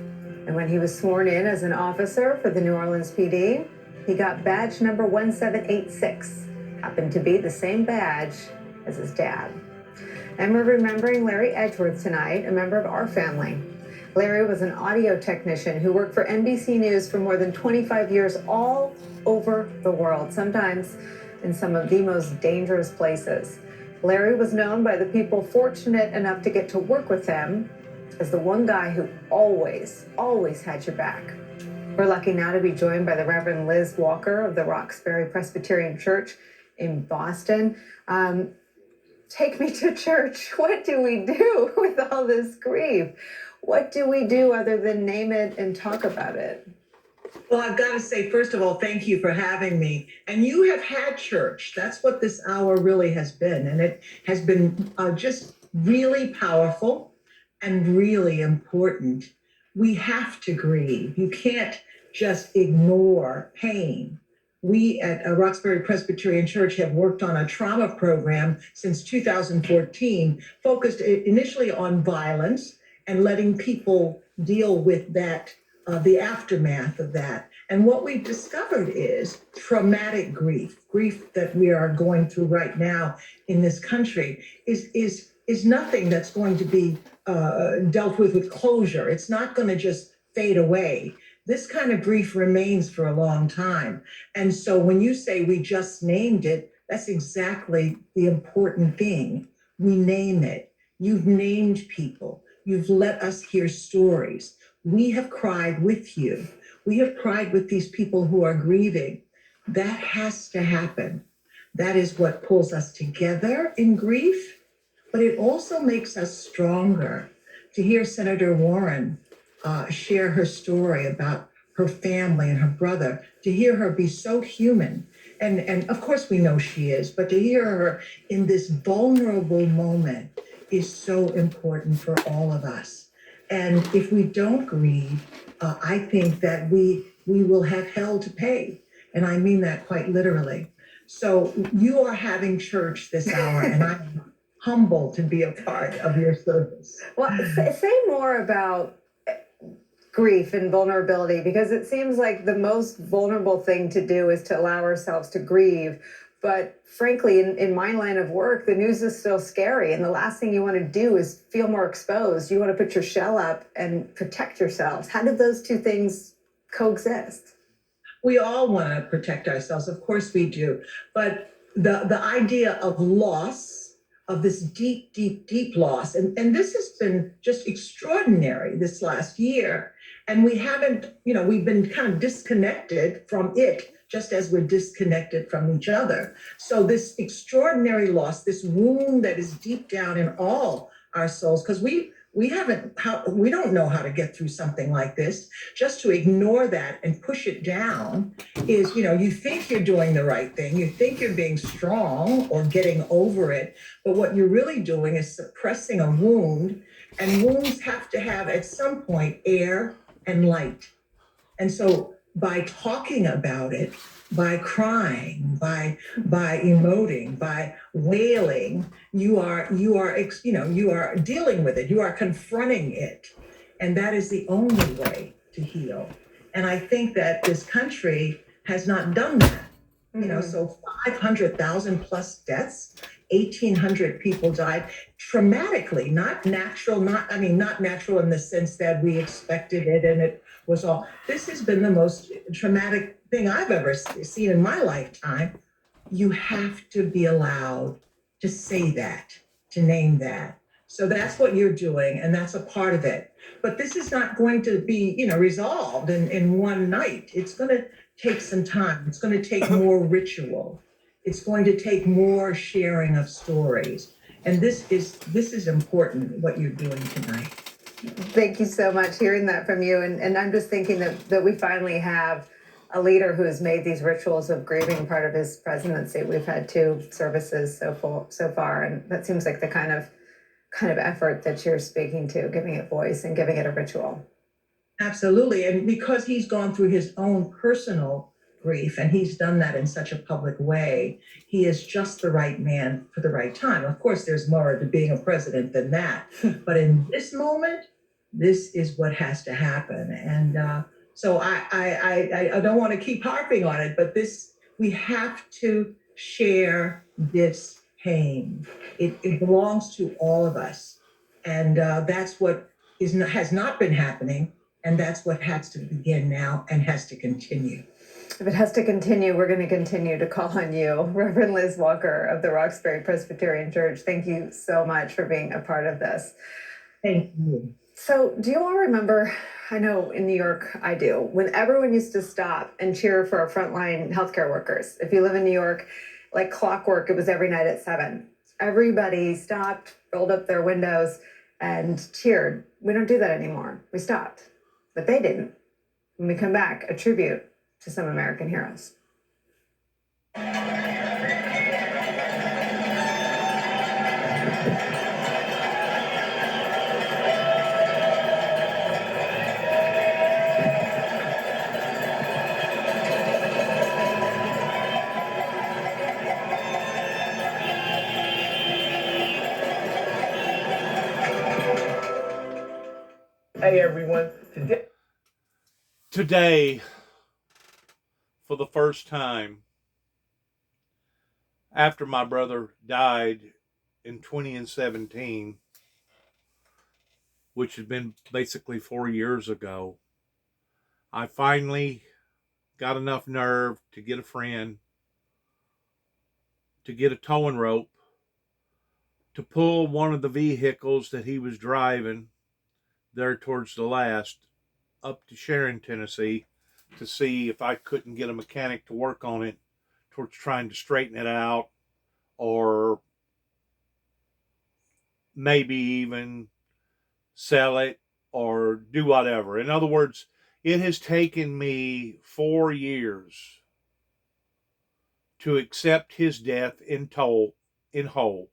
And when he was sworn in as an officer for the New Orleans PD, he got badge number 1786. happened to be the same badge as his dad. And we're remembering Larry Edgeworth tonight, a member of our family. Larry was an audio technician who worked for NBC News for more than 25 years all over the world, sometimes in some of the most dangerous places. Larry was known by the people fortunate enough to get to work with him as the one guy who always had your back. We're lucky now to be joined by the Reverend Liz Walker of the Roxbury Presbyterian Church in Boston. Take me to church. What do we do with all this grief? What do we do other than name it and talk about it? Well, I've got to say, first of all, thank you for having me. And you have had church. That's what this hour really has been. And it has been just really powerful and really important. We have to grieve. You can't just ignore pain. We at Roxbury Presbyterian Church have worked on a trauma program since 2014, focused initially on violence and letting people deal with that, the aftermath of that. And what we've discovered is traumatic grief that we are going through right now in this country is nothing that's going to be dealt with closure. It's not going to just fade away. This kind of grief remains for a long time. And so when you say we just named it, that's exactly the important thing. We name it. You've named people. You've let us hear stories. We have cried with you. We have cried with these people who are grieving. That has to happen. That is what pulls us together in grief, but it also makes us stronger. To hear Senator Warren share her story about her family and her brother, to hear her be so human. And of course we know she is, but to hear her in this vulnerable moment is so important for all of us. And if we don't grieve, I think that we will have hell to pay. And I mean that quite literally. So you are having church this hour, and I'm humbled to be a part of your service. Well, say more about grief and vulnerability, because it seems like the most vulnerable thing to do is to allow ourselves to grieve. But frankly, in my line of work, the news is still scary. And the last thing you want to do is feel more exposed. You want to put your shell up and protect yourselves. How do those two things coexist? We all want to protect ourselves. Of course we do. But the idea of loss, of this deep, deep, deep loss, and this has been just extraordinary this last year. And we haven't, we've been kind of disconnected from it, just as we're disconnected from each other. So this extraordinary loss, this wound that is deep down in all our souls, because we don't know how to get through something like this. Just to ignore that and push it down is, you think you're doing the right thing. You think you're being strong or getting over it. But what you're really doing is suppressing a wound. And wounds have to have, at some point, air and light. And so by talking about it, by crying, by emoting, by wailing, you are dealing with it. You are confronting it, and that is the only way to heal. And I think that this country has not done that. So 500,000 plus deaths, 1,800 people died traumatically, not natural in the sense that we expected it and it was all. This has been the most traumatic thing I've ever seen in my lifetime. You have to be allowed to say that, to name that. So that's what you're doing, and that's a part of it. But this is not going to be, resolved in one night. It's going to take some time. It's going to take more ritual. It's going to take more sharing of stories. And this is important, what you're doing tonight. Thank you so much, hearing that from you. And I'm just thinking that we finally have a leader who has made these rituals of grieving part of his presidency. We've had 2 services so far, and that seems like the kind of effort that you're speaking to, giving it voice and giving it a ritual. Absolutely. And because he's gone through his own personal grief, and he's done that in such a public way, he is just the right man for the right time. Of course, there's more to being a president than that. But in this moment, this is what has to happen. And so I don't want to keep harping on it, but we have to share this pain. It belongs to all of us. And that's what has not been happening. And that's what has to begin now and has to continue. If it has to continue, we're going to continue to call on you. Reverend Liz Walker of the Roxbury Presbyterian Church, thank you so much for being a part of this. Thank you. So, do you all remember? I know in New York, I do, when everyone used to stop and cheer for our frontline healthcare workers. If you live in New York, like clockwork, it was every night at 7. Everybody stopped, rolled up their windows, and cheered. We don't do that anymore. We stopped. But they didn't. When we come back, a tribute to some American heroes. Hey everyone, Today, for the first time, after my brother died in 2017, which had been basically 4 years ago, I finally got enough nerve to get a friend, to get a towing rope, to pull one of the vehicles that he was driving there towards the last up to Sharon, Tennessee, to see if I couldn't get a mechanic to work on it towards trying to straighten it out, or maybe even sell it or do whatever. In other words, it has taken me 4 years to accept his death in whole,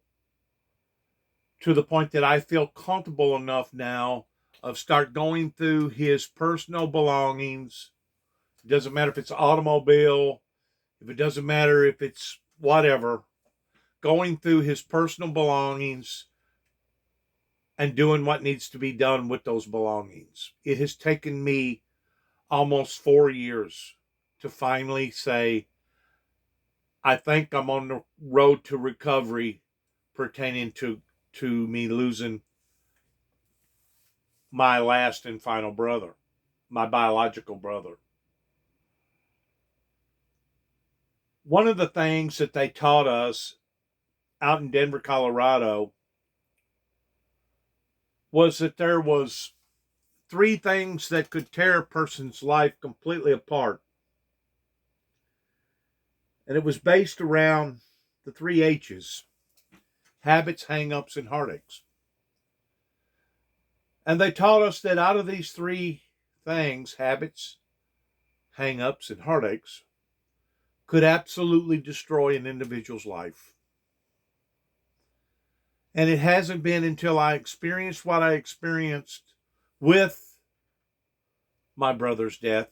to the point that I feel comfortable enough now of start going through his personal belongings. It doesn't matter if it's an automobile, if it doesn't matter if it's whatever, going through his personal belongings and doing what needs to be done with those belongings. It has taken me almost 4 years to finally say, I think I'm on the road to recovery pertaining to me losing my last and final brother, my biological brother. One of the things that they taught us out in Denver, Colorado, was that there was 3 things that could tear a person's life completely apart. And it was based around the 3 H's: habits, hang-ups, and heartaches. And they taught us that out of these 3 things, habits, hang-ups, and heartaches, could absolutely destroy an individual's life. And it hasn't been until I experienced what I experienced with my brother's death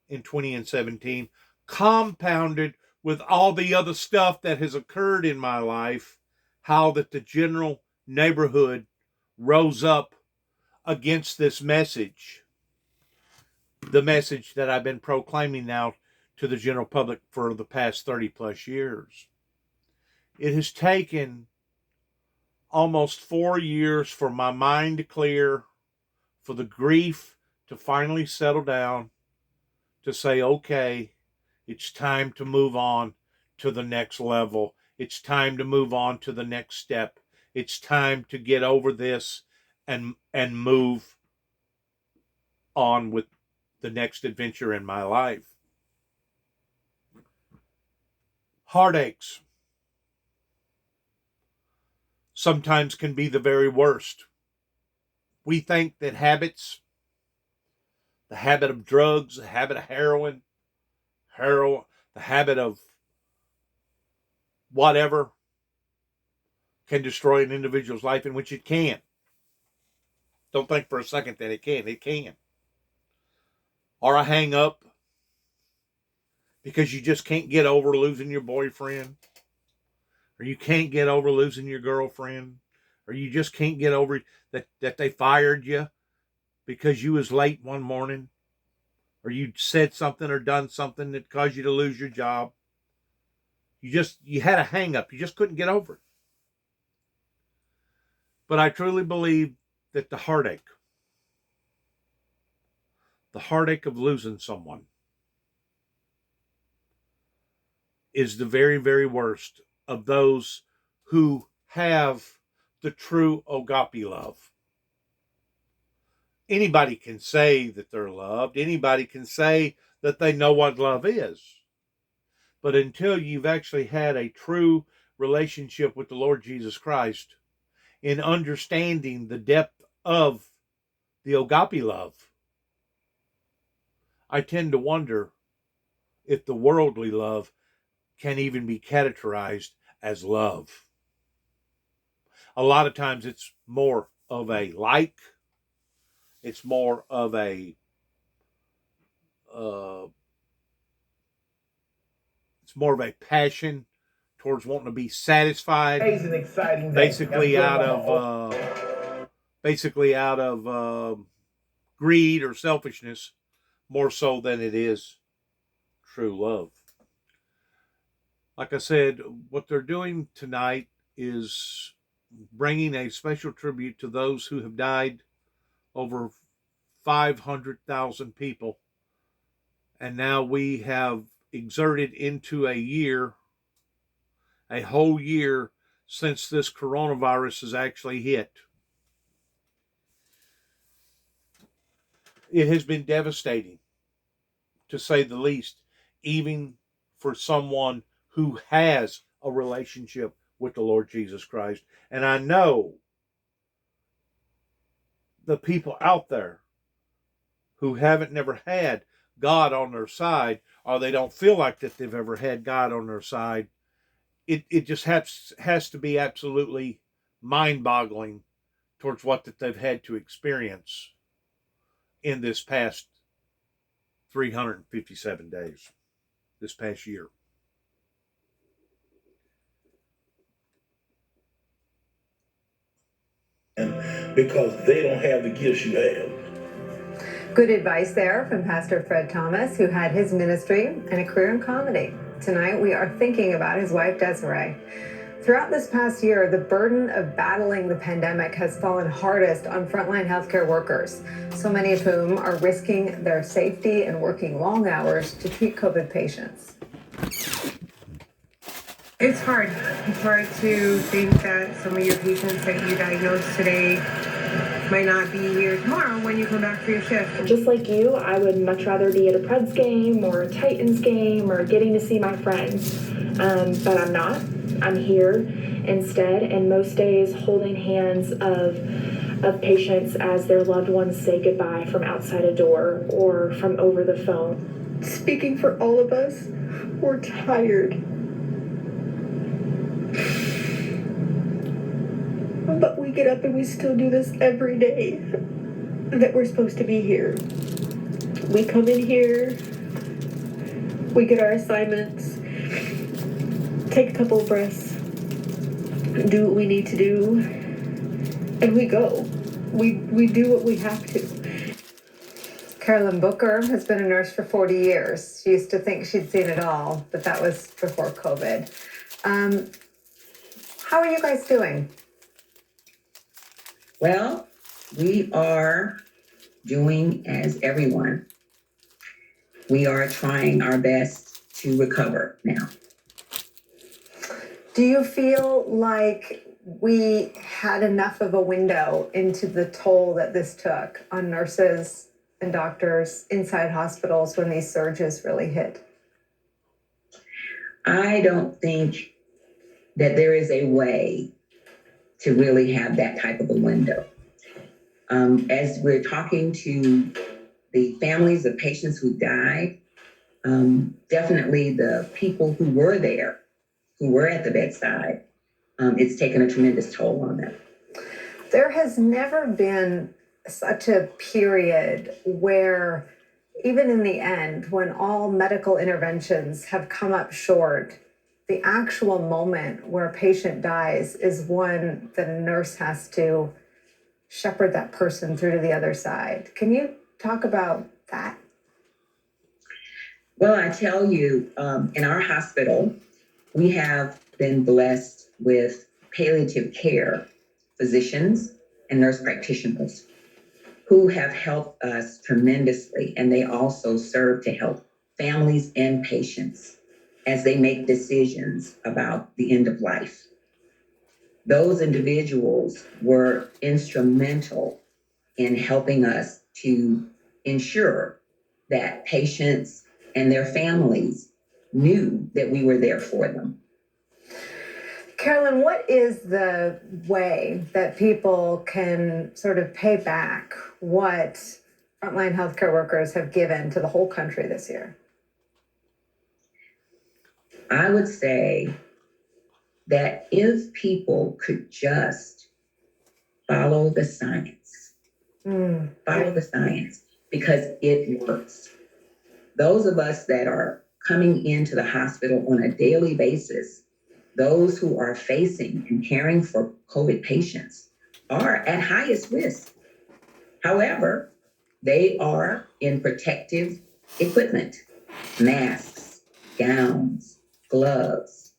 in 2017, compounded with all the other stuff that has occurred in my life, how that the general neighborhood rose up against this message, the message that I've been proclaiming now to the general public for the past 30 plus years. It has taken almost 4 years for my mind to clear, for the grief to finally settle down, to say, okay, it's time to move on to the next level. It's time to move on to the next step. It's time to get over this and move on with the next adventure in my life. Heartaches sometimes can be the very worst. We think that habits, the habit of drugs, the habit of heroin, the habit of whatever, can destroy an individual's life, in which it can. Don't think for a second that it can. It can. Or a hang up because you just can't get over losing your boyfriend, or you can't get over losing your girlfriend, or you just can't get over that they fired you because you was late one morning, or you said something or done something that caused you to lose your job. You had a hang up. You just couldn't get over it. But I truly believe that the heartache of losing someone is the very, very worst of those who have the true agape love. Anybody can say that they're loved. Anybody can say that they know what love is. But until you've actually had a true relationship with the Lord Jesus Christ in understanding the depth of the agape love, I tend to wonder if the worldly love can even be categorized as love. A lot of times it's more of a like, it's more of a passion towards wanting to be satisfied, Today's an exciting day. basically out of greed or selfishness, more so than it is true love. Like I said, what they're doing tonight is bringing a special tribute to those who have died, over 500,000 people. And now we have exerted into a whole year since this coronavirus has actually hit. It has been devastating, to say the least, even for someone who has a relationship with the Lord Jesus Christ. And I know the people out there who haven't never had God on their side, or they don't feel like that they've ever had God on their side. It just has to be absolutely mind-boggling towards what that they've had to experience in this past 357 days, this past year. Because they don't have the gifts you have. Good advice there from Pastor Fred Thomas, who had his ministry and a career in comedy. Tonight, we are thinking about his wife, Desiree. Throughout this past year, the burden of battling the pandemic has fallen hardest on frontline healthcare workers, so many of whom are risking their safety and working long hours to treat COVID patients. It's hard. It's hard to think that some of your patients that you diagnosed today might not be here tomorrow when you come back for your shift. Just like you, I would much rather be at a Preds game or a Titans game or getting to see my friends. But I'm not. I'm here instead, and most days holding hands of patients as their loved ones say goodbye from outside a door or from over the phone. Speaking for all of us, we're tired. But we get up and we still do this every day that we're supposed to be here. We come in here, we get our assignments, take a couple of breaths, do what we need to do, and we go. We do what we have to. Carolyn Booker has been a nurse for 40 years. She used to think she'd seen it all, but that was before COVID. How are you guys doing? Well, we are doing as everyone. We are trying our best to recover now. Do you feel like we had enough of a window into the toll that this took on nurses and doctors inside hospitals when these surges really hit? I don't think that there is a way to really have that type of a window. As we're talking to the families of patients who died, definitely the people who were there, who were at the bedside, it's taken a tremendous toll on them. There has never been such a period where, even in the end, when all medical interventions have come up short, the actual moment where a patient dies is one that a nurse has to shepherd that person through to the other side. Can you talk about that? Well, I tell you, in our hospital, We have been blessed with palliative care physicians and nurse practitioners who have helped us tremendously, and they also serve to help families and patients as they make decisions about the end of life. Those individuals were instrumental in helping us to ensure that patients and their families knew that we were there for them. Carolyn, what is the way that people can sort of pay back what frontline healthcare workers have given to the whole country this year? I would say that if people could just follow the science, follow the science, because it works. Those of us that are coming into the hospital on a daily basis, those who are facing and caring for COVID patients are at highest risk. However, they are in protective equipment, masks, gowns, gloves.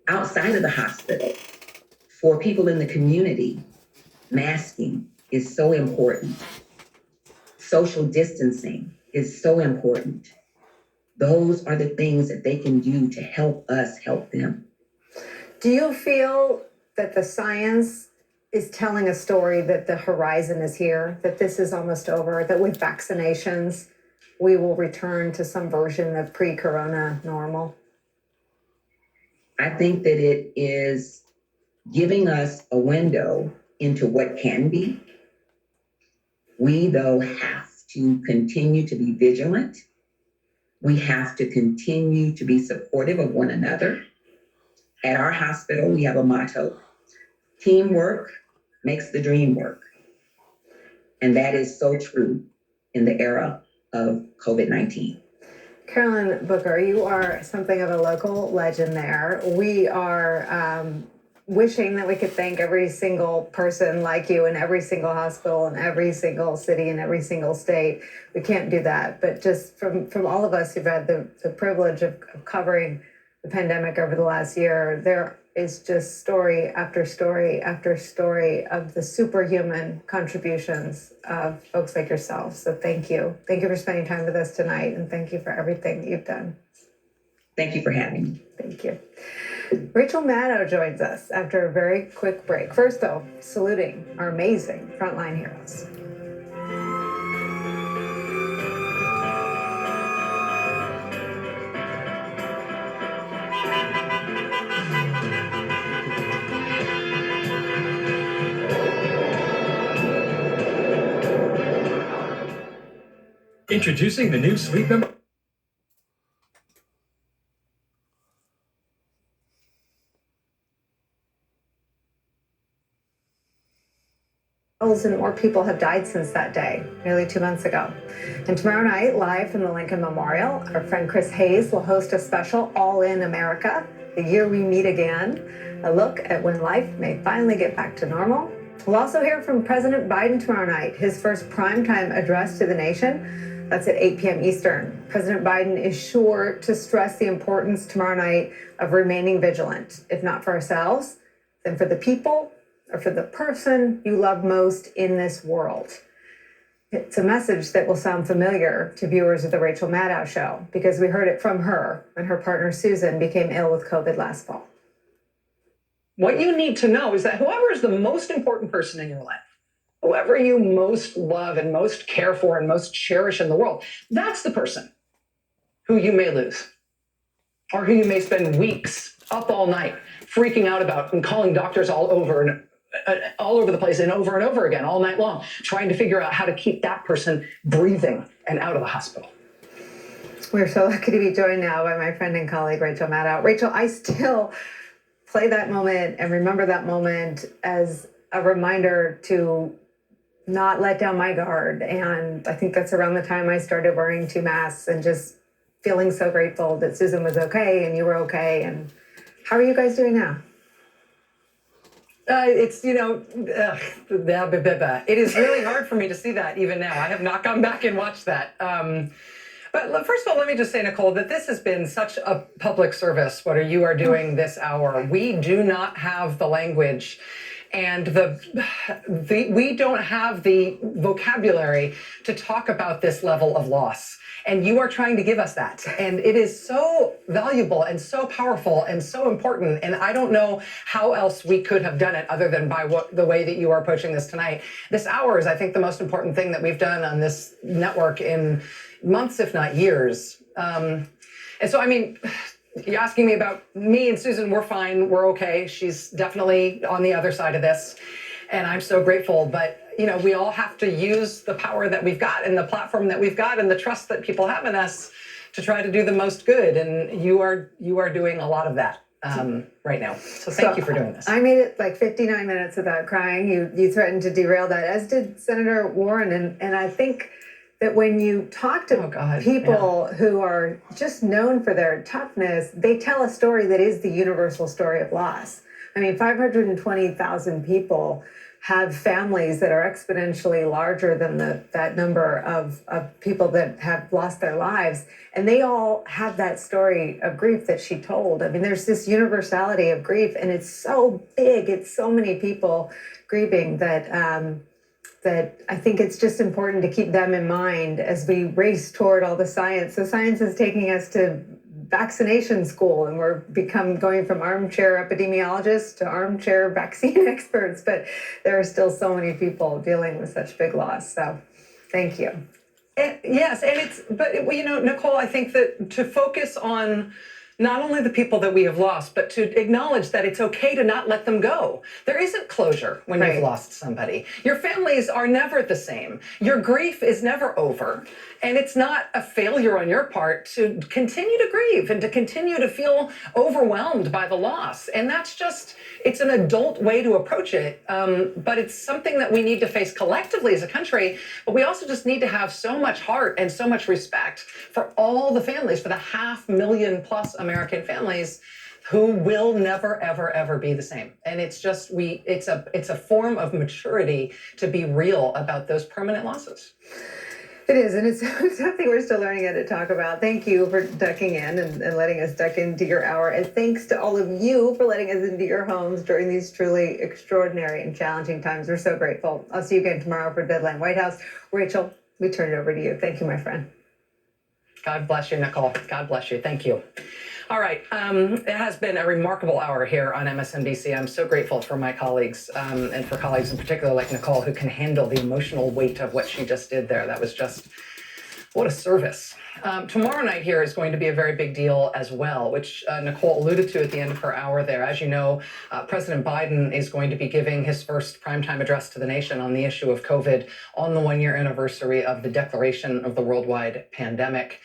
Outside of the hospital, for people in the community, masking is so important. Social distancing is so important. Those are the things that they can do to help us help them. Do you feel that the science is telling a story that the horizon is here, that this is almost over, that with vaccinations, we will return to some version of pre-corona normal? I think that it is giving us a window into what can be. We, though, have to continue to be vigilant. We have to continue to be supportive of one another. At our hospital, we have a motto: teamwork makes the dream work. And that is so true in the era of COVID-19. Carolyn Booker, you are something of a local legend there. We are wishing that we could thank every single person like you in every single hospital in every single city in every single state. We can't do that, but just from all of us who've had the privilege of covering the pandemic over the last year, there is just story after story after story of the superhuman contributions of folks like yourself. So thank you. Thank you for spending time with us tonight, and thank you for everything that you've done. Thank you for having me. Thank you. Rachel Maddow joins us after a very quick break. First, though, saluting our amazing frontline heroes. Introducing the new Sleep Number. And more people have died since that day, nearly 2 months ago. And tomorrow night, live from the Lincoln Memorial, our friend Chris Hayes will host a special All in America, the year we meet again, a look at when life may finally get back to normal. We'll also hear from President Biden tomorrow night, his first primetime address to the nation. That's at 8 p.m. Eastern. President Biden is sure to stress the importance tomorrow night of remaining vigilant, if not for ourselves, then for the people or for the person you love most in this world. It's a message that will sound familiar to viewers of the Rachel Maddow Show, because we heard it from her when her partner Susan became ill with COVID last fall. What you need to know is that whoever is the most important person in your life, whoever you most love and most care for and most cherish in the world, that's the person who you may lose, or who you may spend weeks up all night freaking out about and calling doctors all over the place and over again all night long, trying to figure out how to keep that person breathing and out of the hospital. We're so lucky to be joined now by my friend and colleague, Rachel Maddow. Rachel, I still play that moment and remember that moment as a reminder to not let down my guard. And I think that's around the time I started wearing 2 masks and just feeling so grateful that Susan was okay and you were okay. And how are you guys doing now? It is really hard for me to see that even now. I have not gone back and watched that. But first of all, let me just say, Nicole, that this has been such a public service, what you are doing this hour. We do not have the language and we don't have the vocabulary to talk about this level of loss. And you are trying to give us that. And it is so valuable and so powerful and so important. And I don't know how else we could have done it other than by the way that you are approaching this tonight. This hour is, I think, the most important thing that we've done on this network in months, if not years. And so, I mean, you're asking me about me and Susan, we're fine, we're okay. She's definitely on the other side of this. And I'm so grateful, but we all have to use the power that we've got and the platform that we've got and the trust that people have in us to try to do the most good. And you are doing a lot of that right now. So thank you for doing this. I made it like 59 minutes without crying. You threatened to derail that, as did Senator Warren. And I think that when you talk to people who are just known for their toughness, they tell a story that is the universal story of loss. I mean, 520,000 people have families that are exponentially larger than that number of people that have lost their lives. And they all have that story of grief that she told. I mean, there's this universality of grief, and it's so big. It's so many people grieving that I think it's just important to keep them in mind as we race toward all the science. So science is taking us to vaccination school, and we're going from armchair epidemiologists to armchair vaccine experts, but there are still so many people dealing with such big loss. So thank you. Yes, but Nicole, I think that to focus on not only the people that we have lost, but to acknowledge that it's okay to not let them go. There isn't closure when you've lost somebody. Your families are never the same. Your grief is never over. And it's not a failure on your part to continue to grieve and to continue to feel overwhelmed by the loss. And that's it's an adult way to approach it. But it's something that we need to face collectively as a country. But we also just need to have so much heart and so much respect for all the families, for the 500,000+ American families who will never, ever, ever be the same. And it's a form of maturity to be real about those permanent losses. It is, and it's something we're still learning how to talk about. Thank you for ducking in and letting us duck into your hour. And thanks to all of you for letting us into your homes during these truly extraordinary and challenging times. We're so grateful. I'll see you again tomorrow for Deadline White House. Rachel, we turn it over to you. Thank you, my friend. God bless you, Nicole. God bless you. Thank you. All right. It has been a remarkable hour here on MSNBC. I'm so grateful for my colleagues and for colleagues in particular like Nicole, who can handle the emotional weight of what she just did there. That was just, what a service. Tomorrow night here is going to be a very big deal as well, which Nicole alluded to at the end of her hour there. As you know, President Biden is going to be giving his first primetime address to the nation on the issue of COVID on the 1-year anniversary of the declaration of the worldwide pandemic.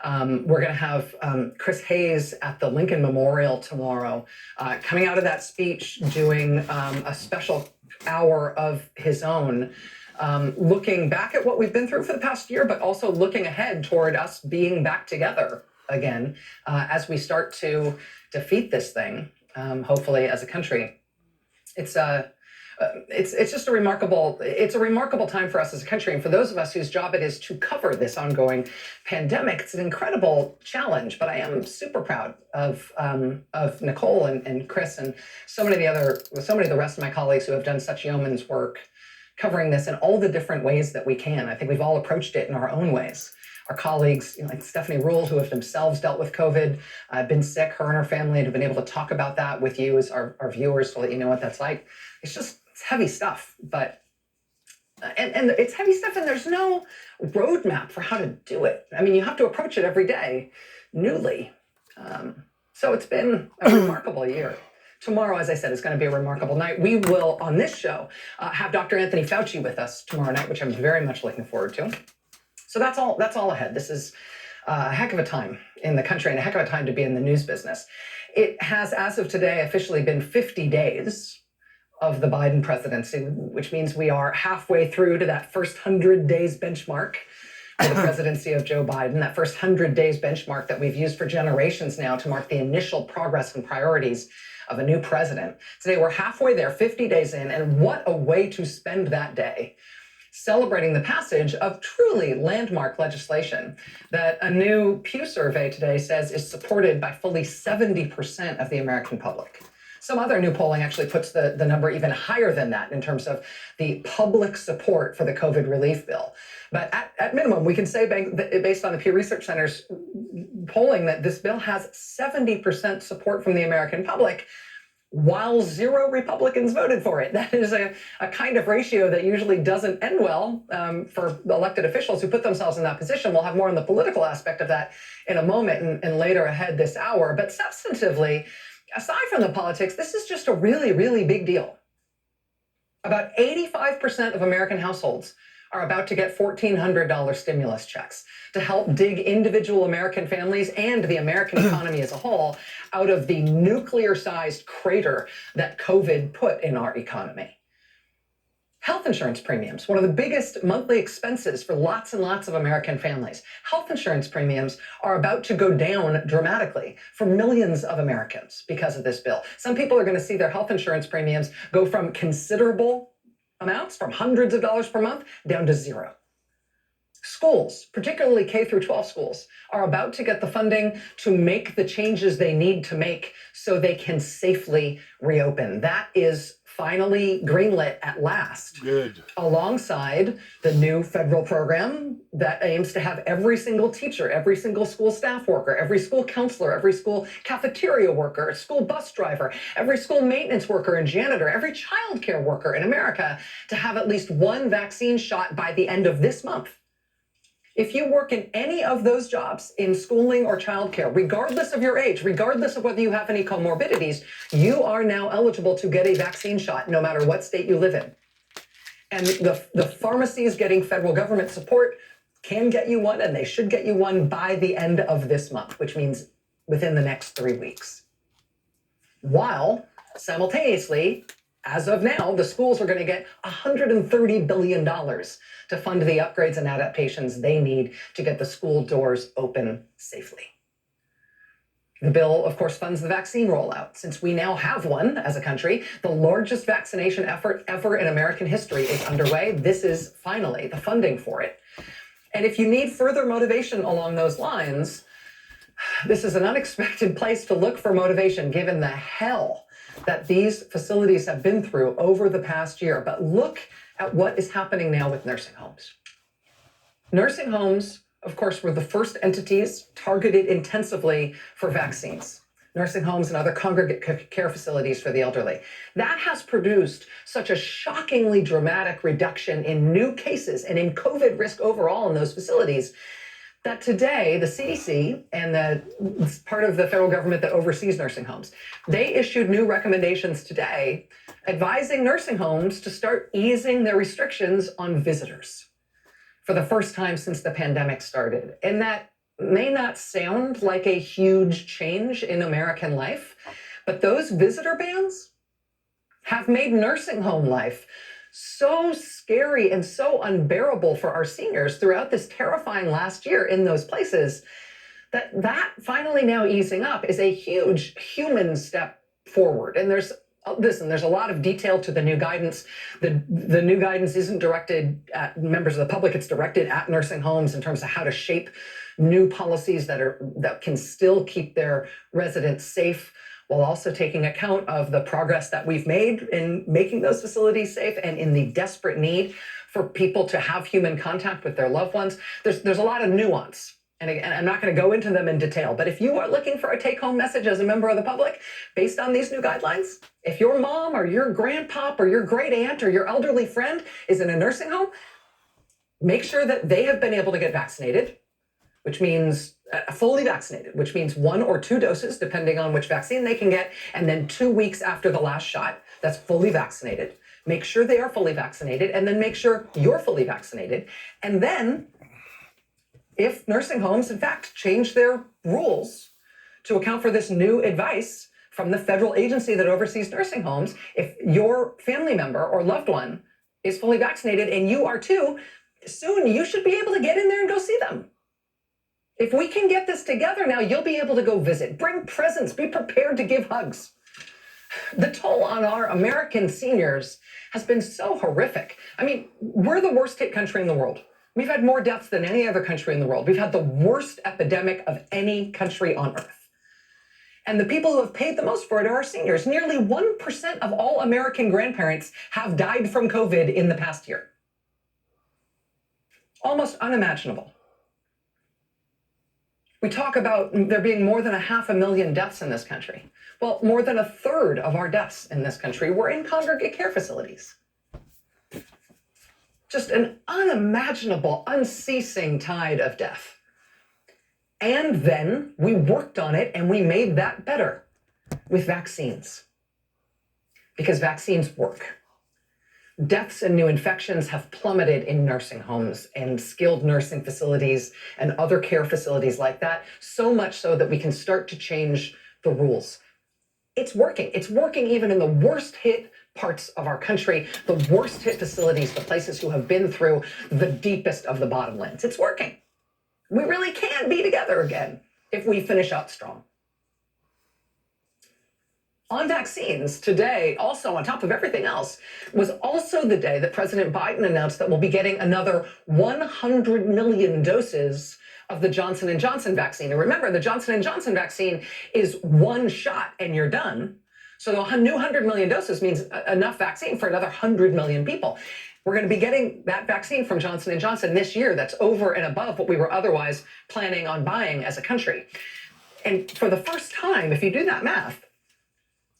We're going to have Chris Hayes at the Lincoln Memorial tomorrow, coming out of that speech, doing a special hour of his own, looking back at what we've been through for the past year, but also looking ahead toward us being back together again as we start to defeat this thing, hopefully as a country. It's just a remarkable time for us as a country. And for those of us whose job it is to cover this ongoing pandemic, it's an incredible challenge. But I am super proud of Nicole and Chris and so many of the rest of my colleagues who have done such yeoman's work covering this in all the different ways that we can. I think we've all approached it in our own ways. Our colleagues, like Stephanie Rule, who have themselves dealt with COVID, been sick, her and her family, and have been able to talk about that with you as our viewers to let you know what that's like. It's heavy stuff, but and it's heavy stuff, and there's no roadmap for how to do it. I mean, you have to approach it every day newly. So it's been a remarkable year. Tomorrow, as I said, is going to be a remarkable night. We will, on this show, have Dr. Anthony Fauci with us tomorrow night, which I'm very much looking forward to. So that's all ahead. This is a heck of a time in the country and a heck of a time to be in the news business. It has, as of today, officially been 50 days of the Biden presidency, which means we are halfway through to that first 100 days benchmark for the presidency of Joe Biden, that first 100 days benchmark that we've used for generations now to mark the initial progress and priorities of a new president. Today, we're halfway there, 50 days in, and what a way to spend that day. celebrating the passage of truly landmark legislation that a new Pew survey today says is supported by fully 70% of the American public. Some other new polling actually puts the number even higher than that in terms of the public support for the COVID relief bill. But at minimum, we can say based on the Pew Research Center's polling that this bill has 70% support from the American public, while 0 Republicans voted for it. That is a kind of ratio that usually doesn't end well for elected officials who put themselves in that position. We'll have more on the political aspect of that in a moment and later ahead this hour. But substantively, aside from the politics, this is just a really, really big deal. About 85% of American households are about to get $1,400 stimulus checks to help dig individual American families and the American economy as a whole out of the nuclear-sized crater that COVID put in our economy. Health insurance premiums, one of the biggest monthly expenses for lots and lots of American families. Health insurance premiums are about to go down dramatically for millions of Americans because of this bill. Some people are going to see their health insurance premiums go from considerable amounts, from hundreds of dollars per month, down to 0. Schools, particularly K through 12 schools, are about to get the funding to make the changes they need to make so they can safely reopen. That is finally greenlit at last. Good. Alongside the new federal program that aims to have every single teacher, every single school staff worker, every school counselor, every school cafeteria worker, school bus driver, every school maintenance worker and janitor, every child care worker in America to have at least 1 vaccine shot by the end of this month. If you work in any of those jobs in schooling or childcare, regardless of your age, regardless of whether you have any comorbidities, you are now eligible to get a vaccine shot no matter what state you live in. And the pharmacies getting federal government support can get you one, and they should get you one by the end of this month, which means within the next 3 weeks. While simultaneously, as of now, the schools are going to get $130 billion to fund the upgrades and adaptations they need to get the school doors open safely. The bill, of course, funds the vaccine rollout. Since we now have one as a country, the largest vaccination effort ever in American history is underway. This is finally the funding for it. And if you need further motivation along those lines, this is an unexpected place to look for motivation given the hell that these facilities have been through over the past year. But look at what is happening now with nursing homes. Nursing homes, of course, were the first entities targeted intensively for vaccines. Nursing homes and other congregate care facilities for the elderly. That has produced such a shockingly dramatic reduction in new cases and in COVID risk overall in those facilities that today the CDC and the part of the federal government that oversees nursing homes, they issued new recommendations today advising nursing homes to start easing their restrictions on visitors for the first time since the pandemic started. And that may not sound like a huge change in American life, but those visitor bans have made nursing home life so scary and so unbearable for our seniors throughout this terrifying last year in those places that finally now easing up is a huge human step forward. And there's a lot of detail to the new guidance. The new guidance isn't directed at members of the public. It's directed at nursing homes in terms of how to shape new policies that can still keep their residents safe, while also taking account of the progress that we've made in making those facilities safe and in the desperate need for people to have human contact with their loved ones. There's a lot of nuance. And again, I'm not going to go into them in detail, but if you are looking for a take-home message as a member of the public, based on these new guidelines, if your mom or your grandpop or your great aunt or your elderly friend is in a nursing home, make sure that they have been able to get vaccinated, which means fully vaccinated, which means 1 or 2 doses, depending on which vaccine they can get, and then 2 weeks after the last shot, that's fully vaccinated. Make sure they are fully vaccinated, and then make sure you're fully vaccinated. And then, if nursing homes, in fact, change their rules to account for this new advice from the federal agency that oversees nursing homes, if your family member or loved one is fully vaccinated and you are too, soon you should be able to get in there and go see them. If we can get this together now, you'll be able to go visit, bring presents, be prepared to give hugs. The toll on our American seniors has been so horrific. I mean, we're the worst hit country in the world. We've had more deaths than any other country in the world. We've had the worst epidemic of any country on earth. And the people who have paid the most for it are our seniors. Nearly 1% of all American grandparents have died from COVID in the past year. Almost unimaginable. We talk about there being more than 500,000 deaths in this country. Well, more than a third of our deaths in this country were in congregate care facilities. Just an unimaginable, unceasing tide of death. And then we worked on it and we made that better with vaccines. Because vaccines work. Deaths and new infections have plummeted in nursing homes and skilled nursing facilities and other care facilities like that, so much so that we can start to change the rules. It's working. It's working even in the worst hit parts of our country, the worst hit facilities, the places who have been through the deepest of the bottomlands. It's working. We really can be together again if we finish out strong. On vaccines, today, also on top of everything else, was also the day that President Biden announced that we'll be getting another 100 million doses of the Johnson & Johnson vaccine. And remember, the Johnson & Johnson vaccine is one shot and you're done. So the new 100 million doses means enough vaccine for another 100 million people. We're going to be getting that vaccine from Johnson & Johnson this year. That's over and above what we were otherwise planning on buying as a country. And for the first time, if you do that math,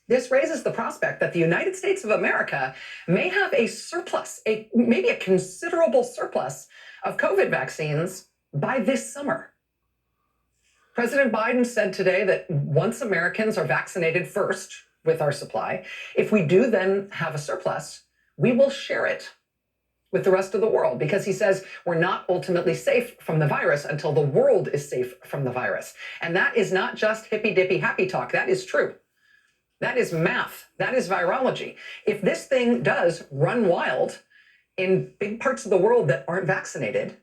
this raises the prospect that the United States of America may have a surplus, maybe a considerable surplus of COVID vaccines by this summer. President Biden said today that once Americans are vaccinated first with our supply, if we do then have a surplus, we will share it with the rest of the world, because he says we're not ultimately safe from the virus until the world is safe from the virus. And that is not just hippy-dippy happy talk. That is true. That is math. That is virology. If this thing does run wild in big parts of the world that aren't vaccinated,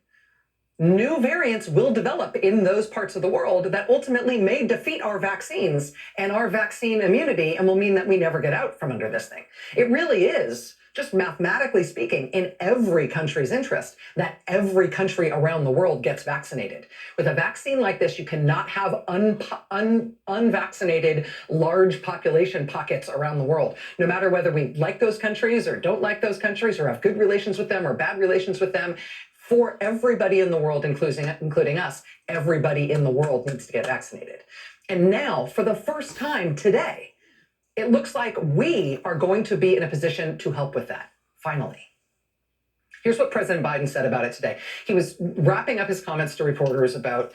new variants will develop in those parts of the world that ultimately may defeat our vaccines and our vaccine immunity and will mean that we never get out from under this thing. It really is, just mathematically speaking, in every country's interest that every country around the world gets vaccinated. With a vaccine like this, you cannot have unvaccinated large population pockets around the world. No matter whether we like those countries or don't like those countries or have good relations with them or bad relations with them, for everybody in the world, including us, everybody in the world needs to get vaccinated. And now, for the first time today, it looks like we are going to be in a position to help with that, finally. Here's what President Biden said about it today. He was wrapping up his comments to reporters about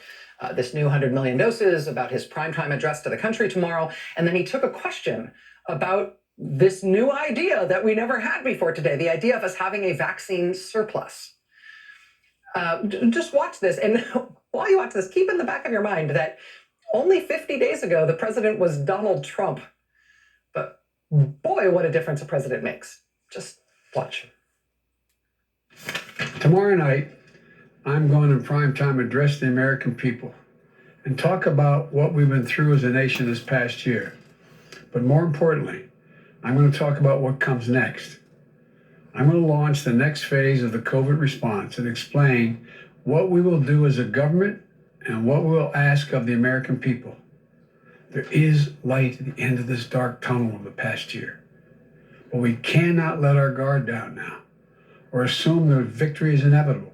this new 100 million doses, about his primetime address to the country tomorrow, and then he took a question about this new idea that we never had before today, the idea of us having a vaccine surplus. Just watch this, and while you watch this, keep in the back of your mind that only 50 days ago, the president was Donald Trump. But boy, what a difference a president makes. Just watch. Tomorrow night, I'm going to primetime address the American people and talk about what we've been through as a nation this past year. But more importantly, I'm going to talk about what comes next. I'm going to launch the next phase of the COVID response and explain what we will do as a government and what we will ask of the American people. There is light at the end of this dark tunnel of the past year. But we cannot let our guard down now or assume that victory is inevitable.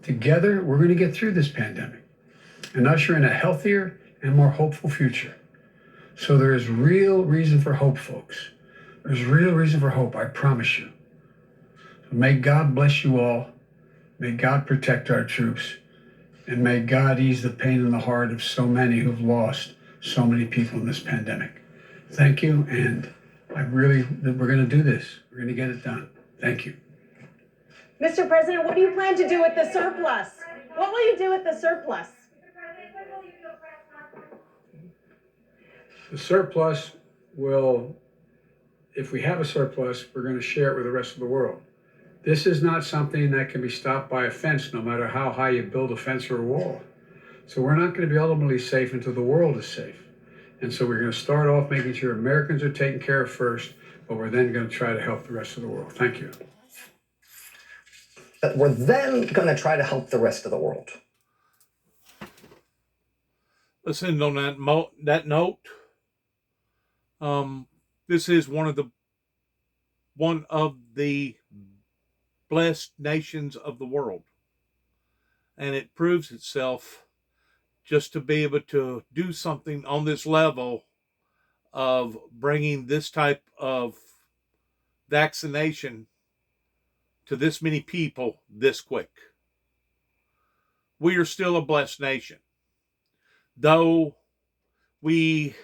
Together, we're going to get through this pandemic and usher in a healthier and more hopeful future. So there is real reason for hope, folks. There's real reason for hope, I promise you. So may God bless you all. May God protect our troops. And may God ease the pain in the heart of so many who've lost so many people in this pandemic. Thank you, and we're going to do this. We're going to get it done. Thank you. Mr. President, what do you plan to do with the surplus? What will you do with the surplus? The surplus will, if we have a surplus, we're going to share it with the rest of the world. This is not something that can be stopped by a fence, no matter how high you build a fence or a wall. So we're not going to be ultimately safe until the world is safe. And so we're going to start off making sure Americans are taken care of first, but we're then going to try to help the rest of the world. Thank you. But we're then going to try to help the rest of the world. Let's end on that note. This is one of the blessed nations of the world, and it proves itself just to be able to do something on this level of bringing this type of vaccination to this many people this quick. We are still a blessed nation, though we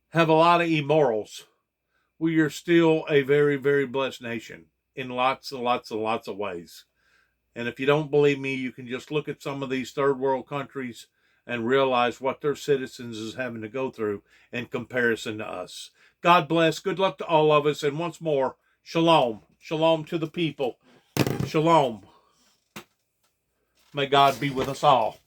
have a lot of immorals. We are still a very, very blessed nation in lots and lots and lots of ways. And if you don't believe me, you can just look at some of these third world countries and realize what their citizens is having to go through in comparison to us. God bless. Good luck to all of us. And once more, shalom. Shalom to the people. Shalom. May God be with us all.